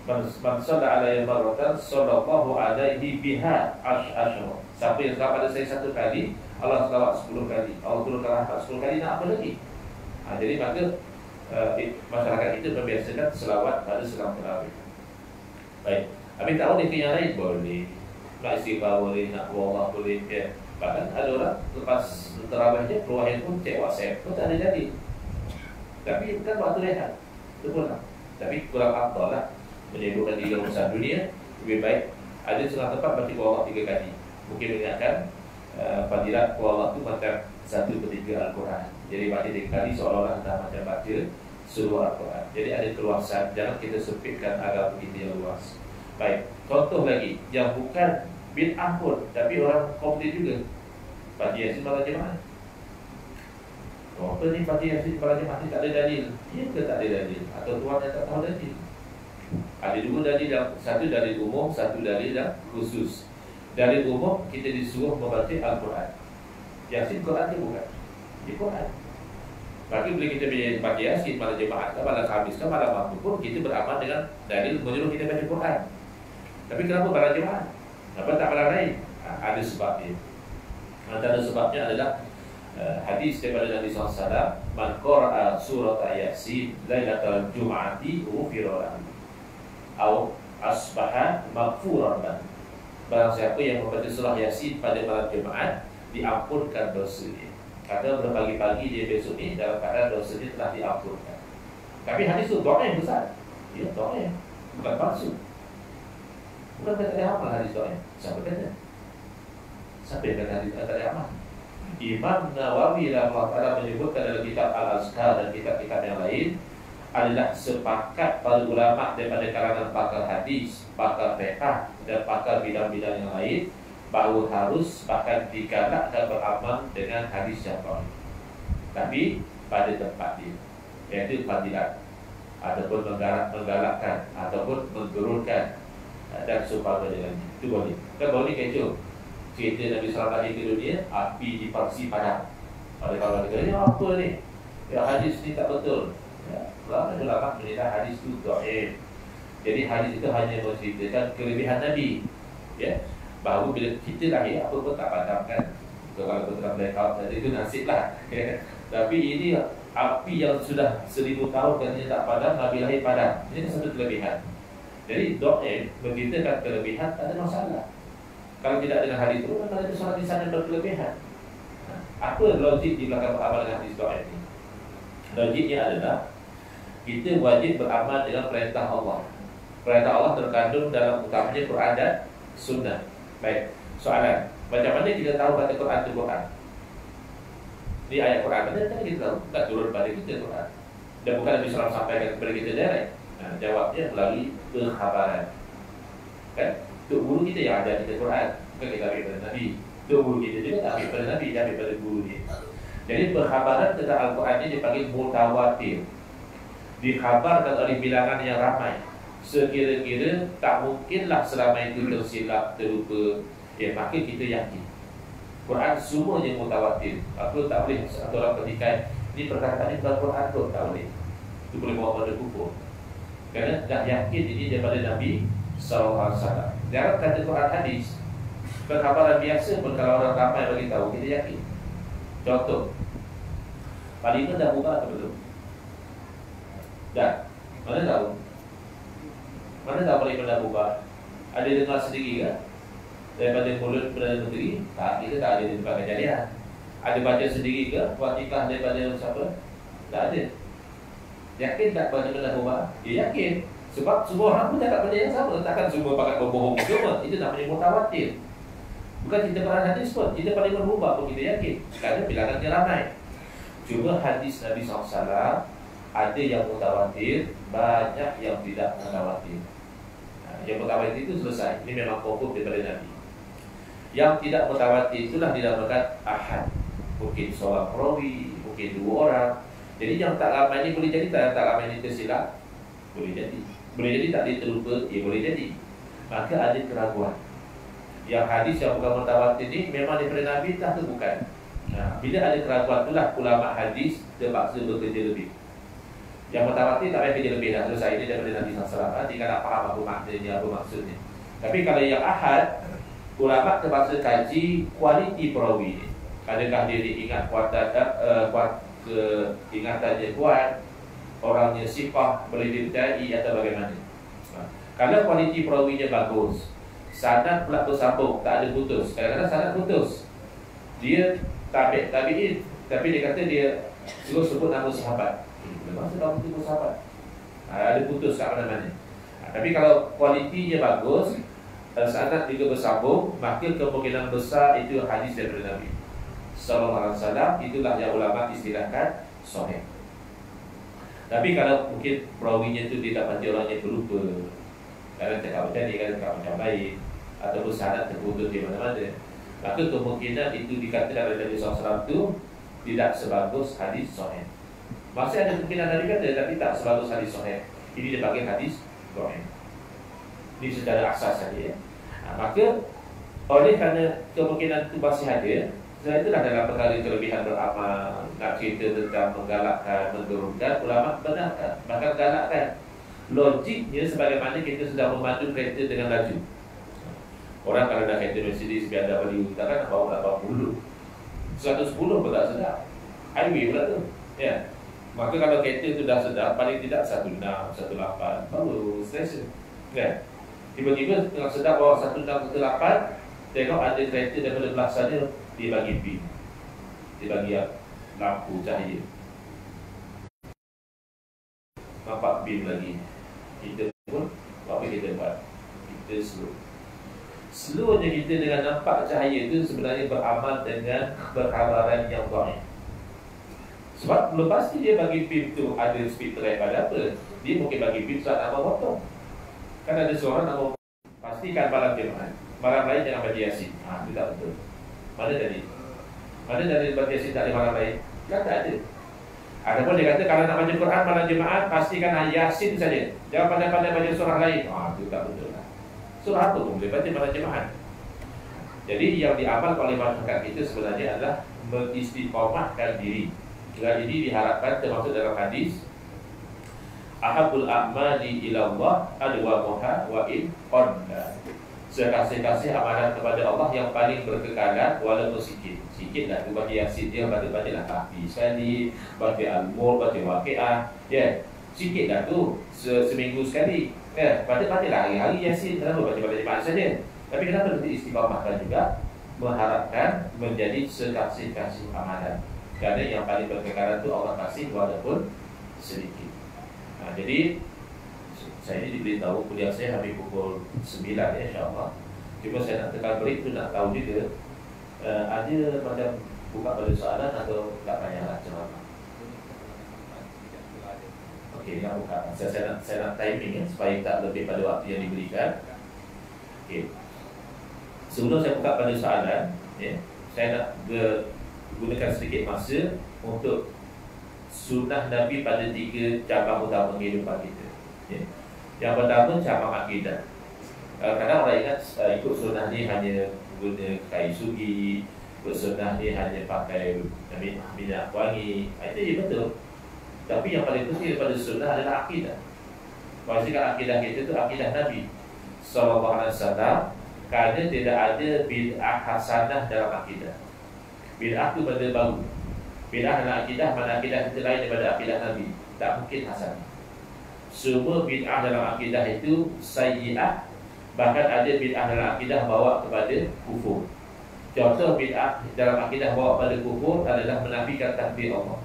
Man shalla alaihi marratan sallallahu alaihi biha asyara. Siapa yang selawat pada saya 1 kali, Allah selawat 10 kali. Allah turunkan rahmat 10 kali, nak apa lagi? Jadi maka masyarakat kita membiasakan selawat pada selang tarawih. Baik. Habis tahu ni yang lain boleh. Nak istighfar boleh, nak Allah boleh, ya. Bahkan ada orang lepas tarawihnya keluar handphone, cek WhatsApp, pun tak ada jadi. Tapi kan waktu rehat, itu pun lah. Tapi kurang afdal lah menyebutkan diri urusan dunia. Lebih baik ada setengah tempat baca Allah 3 kali. Mungkin mengingatkan fadilat Allah itu macam 1/3 Al-Quran. Jadi baca 3 kali seolah-olah dah macam baca seluruh Al-Quran. Jadi ada keluasan, jangan kita sempitkan agama kita yang luas. Baik, contoh lagi yang bukan bid'ah pun, tapi orang komplain juga. Baca Yasin malam jemaah. Apa ni baca Yasin malam jemaah ni tak ada dalil? Ya ke tak ada dalil? Atau tuan yang tak tahu dalil? Ada 2 dalil, satu dalil umum, satu dalil yang khusus. Dalil umum kita disuruh membaca Al-Quran. Yasin Quran dia bukan? Dia Quran. Maka bila kita baca Yasin malam jemaah ke malam Khamis ke malam waktu pun, kita beramal dengan dalil menyuruh kita baca Quran. Tapi kenapa malam jemaah? Apa tak malam lain? Ada sebabnya. Antara sebabnya adalah hadis daripada Nabi SAW, man qara'a surat Yasin lailatal jum'ati ghufira lahu aw asbaha maghfuran lahu. Barang siapa yang membaca surah Yasin pada malam Jumaat, diampunkan dosanya. Kata berpagi-pagi dia besok ni dalam keadaan dosanya telah diampunkan. Tapi hadis itu dhaif besar. Ya, dhaif. Bukan palsu. Bukan kata dia amal hadis dhaif. Siapa kata? Siapa yang kata hadis tak ada amal? Imam Nawawi rahimahullah menyebutkan dalam kitab Al-Azkar dan kitab-kitab yang lain adalah sepakat para ulama daripada kalangan pakar hadis, pakar fiqh dan pakar bidang-bidang yang lain bahawa harus bahkan digalakkan beramal dengan hadis yang sahih. Tapi pada tempat dia, iaitu fadilat ataupun menggalakkan ataupun menurunkan dan supaya dengan itu boleh. Kan boleh kecoh. Cerita Nabi SAW di dunia, api di Parsi padam. Ada kawan kata, ini apa ni? Ya, hadis ni tak betul. Ya, ulama menilai hadis itu dhaif. Jadi hadis itu hanya menceritakan kelebihan Nabi. Ya, bahawa bila kita lahir apa pun tak padamkan. Kalau kita dalam blackout tadi itu nasiblah. Ya. Tapi ini api yang sudah 1000 tahun katanya tak padam, Nabi lahir padam. Ini satu kelebihan. Jadi dhaif menceritakan kelebihan tak ada masalah. Kalau tidak dengan hadis itu, maka itu solat di sana berkelebihan. Apa logik di belakang beramal dengan hadis dhaif ini? Logiknya adalah kita wajib beramal dengan perintah Allah. Perintah Allah terkandung dalam utamanya Quran dan Sunnah. Baik, soalan, macam mana kita tahu kata Quran itu Quran? Ini ayat Quran, mana kita tahu? Tak turun pada kita Quran. Dan bukan Nabi SAW sampaikan kepada kita direct. Jawabnya melalui kekhabaran. Kan? Tuk guru kita yang ajar kita Quran, bukan kita ambil pada Nabi. Tuk guru kita juga tak ambil pada Nabi, dia ambil pada guru dia. Jadi perkhabaran tentang Al-Quran ini dipanggil mutawatir. Dikhabarkan oleh bilangan yang ramai. Sekira-kira tak mungkinlah selama itu tersilap, terlupa. Ya, maka kita yakin Quran semuanya mutawatir. Apa tak boleh satu orang petikai ini perkataan ini bukan Quran tu, tak boleh. Itu boleh bawa pada kufur. Kerana dah yakin ini daripada Nabi SAW. Jangan kata Quran hadis. Perkhabaran biasa pun kalau orang ramai bagi tahu, kita yakin. Contoh, Parlimen dah buka atau belum? Dah. Mana tahu? Mana tahu Parlimen dah buka? Ada dengar sendiri ke? Daripada mulut Perdana Menteri? Tak, kita tak ada di tempat kejadian. Ada baca sendiri ke? Watikah daripada siapa? Tak ada. Yakin tak Parlimen dah buka? Ya, yakin. Sebab semua orang pun cakap benda yang sama. Takkan semua pakai berbohong semua. Itu namanya mutawatir. Bukan kita Quran hadis pun, kita paling berubah pun kita yakin. Kerana bilangannya ramai. Cuma hadis Nabi SAW ada yang mutawatir, banyak yang tidak mutawatir. Yang mutawatir itu selesai. Ini memang hukum daripada Nabi. Yang tidak mutawatir itulah dinamakan ahad. Mungkin seorang perawi, mungkin 2 orang. Jadi yang tak ramai ini boleh jadi tak ramai ini tersilap. Boleh jadi. Boleh jadi tak diterlupa, ya boleh jadi. Maka ada keraguan. Yang hadis yang bukan mutawatir ini memang daripada Nabi tak atau bukan. Bila ada keraguan itulah ulama hadis terpaksa bekerja lebih. Yang mutawatir tak payah kerja lebih dah, selesai ini daripada Nabi SAW. Tinggal nak faham apa maknanya, apa maksudnya. Tapi kalau yang ahad, ulama terpaksa kaji kualiti perawi ini. Adakah dia diingat ingatannya kuat, orangnya sifah, boleh dipercayai atau bagaimana. Kalau kualiti perawinya bagus, sanad pula bersambung, tak ada putus. Kadang-kadang sanad putus. Dia tabi'in, tapi dia kata dia terus sebut nama sahabat. Memang sedang itu sahabat. Ada putus kat mana-mana. Tapi kalau kualitinya bagus, sanad juga bersambung, maka kemungkinan besar itu hadis daripada Nabi sallallahu alaihi wasallam. Itulah yang ulama istilahkan sahih. Tapi kalau mungkin perawinya itu dia tak baca orangnya terlupa, kadang cakap macam ni, kadang cakap macam lain, ataupun sanad terputus di mana-mana, maka kemungkinan itu dikatakan oleh Nabi SAW itu tidak sebagus hadis sahih. Masih ada kemungkinan Nabi kata, tapi tak sebagus hadis sahih. Ini dipanggil hadis sahih. Ini secara asas saja. Maka oleh kerana kemungkinan itu masih ada, sebab itulah dalam perkara kelebihan beramal, nak cerita tentang menggalakkan, menurunkan, ulama benarkan, bahkan galakkan. Logiknya sebagaimana kita sudah memandu kereta dengan laju. Orang kalau dah kereta Mercedes BMW, takkan nak bawa 80, 110 pun tak sedap. Highway pula tu. Ya. Maka kalau kereta tu dah sedap, paling tidak 16, 18 baru stesen. Kan? Tiba-tiba tengah sedap bawa 16, 18, tengok ada kereta daripada belah sana, dia bagi pin, dia bagi lampu cahaya, nampak pin lagi. Kita pun apa kita buat? Kita slow. Seluruhnya kita dengan nampak cahaya itu sebenarnya beramal dengan perkabaran yang dhaif. Sebab belum pasti dia bagi pin tu ada speed trap pada apa. Dia mungkin bagi pin surat nama potong. Kan ada seorang nama, pastikan malam Jumaat, malam lain jangan baca Yasin. Itu tak betul. Mana dari baca Yasin tak ada malam lain? Kan tak ada. Adapun dia kata kalau nak baca Quran malam Jumaat, pastikan Yasin saja. Jangan pandai-pandai baca surah lain. Itu tak betul lah. Surah apa pun boleh baca malam Jumaat. Jadi yang diamal oleh masyarakat kita sebenarnya adalah mengistiqamahkan diri. Dan ini diharapkan termasuk dalam hadis ahabul a'mali ila Allah adwamuha wa in qalla. Sekasih-kasih amalan kepada Allah yang paling berkekalan walaupun sikit. Sikitlah tu bagi Yasin dia baca-bacalah tahfiz sekali, baca Al-Mulk, baca Waqiah, ya. Sikitlah tu seminggu sekali. Baca-bacalah hari-hari Yasin, kenapa baca-baca Jumaat saja? Tapi kenapa nanti istiqamahkan juga mengharapkan menjadi sekasih-kasih amalan. Kerana yang paling berkekalan itu Allah kasih walaupun sedikit. Jadi saya ini diberitahu kuliah saya habis pukul 9 ya, insyaAllah. Cuma saya nak tekan break tu nak tahu juga ada macam buka pada soalan atau tak payah ceramah. Okey, nak buka. Saya nak timing ya, supaya tak lebih pada waktu yang diberikan. Okey. Sebelum saya buka pada soalan ya, saya nak gunakan sedikit masa untuk sunnah Nabi pada 3 cabang utama kehidupan kita. Ya. Yang pertama cabang akidah. Kadang orang ingat ikut sunnah ni hanya guna kain sugi, ikut sunnah ni hanya pakai minyak wangi. Itu ya betul. Tapi yang paling penting daripada sunnah adalah akidah. Pastikan akidah kita itu akidah Nabi SAW, kerana tidak ada bid'ah hasanah dalam akidah. Bid'ah itu benda baru. Bid'ah dalam akidah, mana akidah kita lain daripada akidah Nabi, tak mungkin hasan. Semua bid'ah dalam akidah itu sayyi'ah. Bahkan ada bid'ah dalam akidah bawa kepada kufur. Contoh bid'ah dalam akidah bawa kepada kufur adalah menafikan takdir Allah.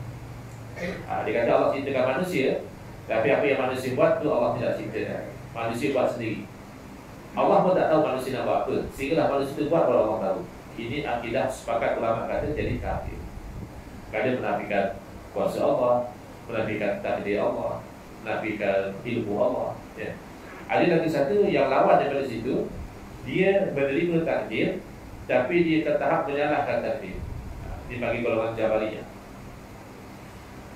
Dia kata Allah ciptakan manusia, tapi apa yang manusia buat tu Allah tidak ciptakan. Manusia buat sendiri. Allah pun tak tahu manusia nak buat apa, sehinggalah manusia itu buat kalau Allah tahu. Ini akidah sepakat ulama kata jadi kafir. Kerana menafikan kuasa Allah, menafikan takdir Allah, menafikan ilmu Allah, ya. Ada lagi satu yang lawan daripada situ, dia menerima takdir tapi dia ke tahap menyalahkan takdir. Dia bagi golongan Jabariyah.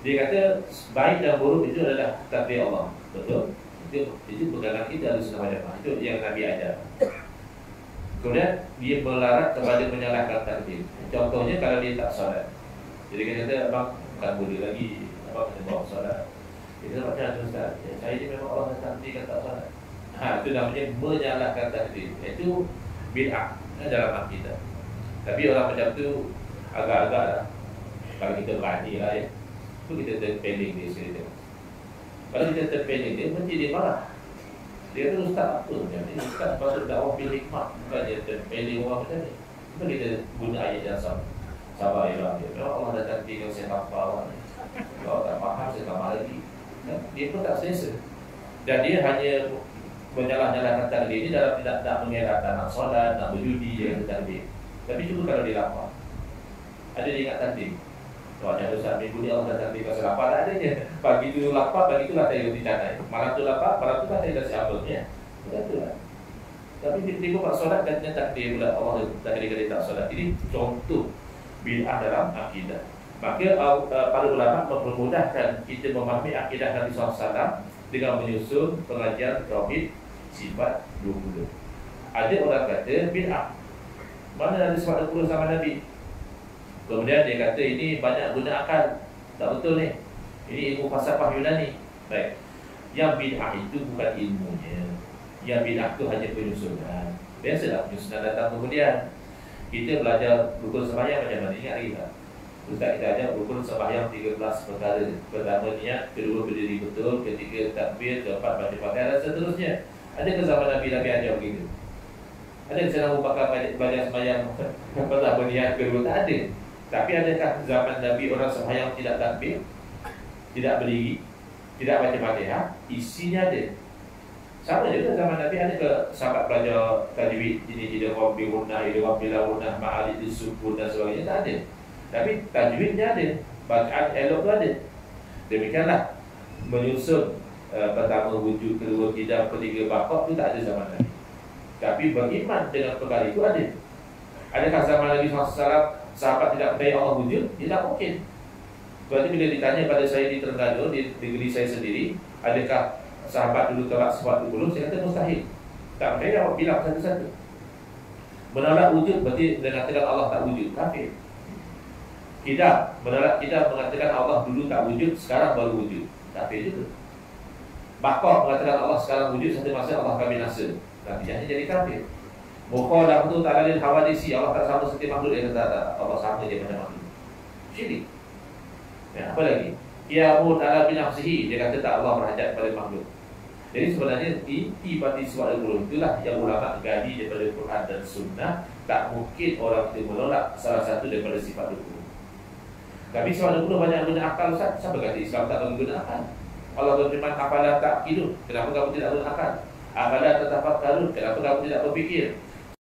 Dia kata baik dan buruk itu adalah takdir Allah. Betul? Itu pegangan kita harus sama jamaah. Itu yang Nabi ajar. Kemudian dia melarang kepada menyalahkan takdir. Contohnya kalau dia tak solat. Jadi kita kata abang bukan boleh lagi, abang kena bawa solat. Kita macam mana Ustaz? Saya ni memang Allah takdirkan tak solat. Itu namanya menyalahkan takdir. Itu bid'ah dalam akidah. Tapi orang macam tu agak-agak lah. Kalau kita berani lah ya, tu kita terpeling dia sekali. Kalau kita terpeling dia, mesti dia marah. Dia kata Ustaz apa macam ni? Ustaz patut dakwah bil hikmah, bukan dia terpeling orang macam ni. Cuba kita guna ayat yang sama. Sabar ya Allah. Kalau Allah dah takdirkan saya hafal awak ni, kalau tak faham saya tambah lagi. Dia pun tak selesa. Dan dia hanya menyalah-nyalahkan takdir ini dalam tidak mengelak nak solat, nak berjudi dengan takdir. Tapi cuba kalau dia lapar, ada dia ingat takdir. Tuan-tuan Ustaz minggu ni Allah dah takdirkan saya lapar, tak ada je. Pagi tu lapar, pagi tu lah saya roti canai. Malam tu lapar, malam tu lah saya kasih apelnya. Betul lah. Tapi tiba-tiba pak solat katanya takdir pula Allah takdirkan dia tak solat. Ini contoh bid'ah dalam akidah. Maka para ulama mempermudahkan kita memahami akidah Nabi SAW dengan menyusun pengajian tauhid sifat 20. Ada orang kata bid'ah, mana ada sifat 20 sama Nabi. Kemudian dia kata ini banyak guna akal. Tak betul ni. Ini ilmu falsafah Yunani. Baik. Yang bid'ah itu bukan ilmunya. Yang bid'ah itu hanya penyusunan. Biasalah penyusunan datang kemudian. Kita belajar rukun sembahyang macam mana? Ingat lagi tak? Ustaz kita ajar rukun sembahyang 13 perkara. Pertama niat, kedua berdiri betul, ketiga takbir, keempat baca Fatihah dan seterusnya. Adakah zaman Nabi ajar begitu? Ada cara pakai belajar sembahyang pertama niat, kedua? Tak ada. Tapi adakah zaman Nabi orang sembahyang tidak takbir, tidak berdiri, tidak baca Fatihah? Isinya ada. Sama juga zaman Nabi, ada ke sahabat belajar tajwid ini tidak rabbi guna ila rabbi launa ma'alid sukun dan sebagainya, tak ada. Tapi tajwidnya ada, bacaan elok tu ada. Demikianlah menyusun pertama wujud, kedua kidam, ketiga bakok itu tak ada zaman Nabi. Tapi beriman dengan perkara itu ada. Adakah zaman Nabi SAW sahabat tidak percaya Allah wujud? Tidak mungkin. Berarti bila ditanya pada saya di Terengganu, di negeri saya sendiri, adakah sahabat dulu tolak sifat 20? Saya kata mustahil. Tak percaya, awak bilang satu-satu. Menolak wujud berarti mengatakan Allah tak wujud, kafir. Kidam, menolak kidam mengatakan Allah dulu tak wujud, sekarang baru wujud, kafir juga. Bakok mengatakan Allah sekarang wujud, satu masa Allah akan binasa, nantinya jadi kafir. Mukhalah tu tak ada hawadisi, Allah tak sama seperti makhluk. Dia kata Allah sama je macam makhluk, syirik. Ya, apa lagi? Qiyamun ala binafsihi, dia kata tak Allah berhajat pada makhluk. Jadi sebenarnya inti pada surat 20 itulah yang ulama gali daripada Quran dan Sunnah. Tak mungkin orang itu menolak salah satu daripada sifat 20. Tapi sifat 20 banyak guna akal. Ustaz, siapa kata Islam tak guna akal? Allah berfirman, apalah tak kidun, kenapa kamu tidak guna akal? Apalah tetafakkarun, kenapa kamu tidak berfikir?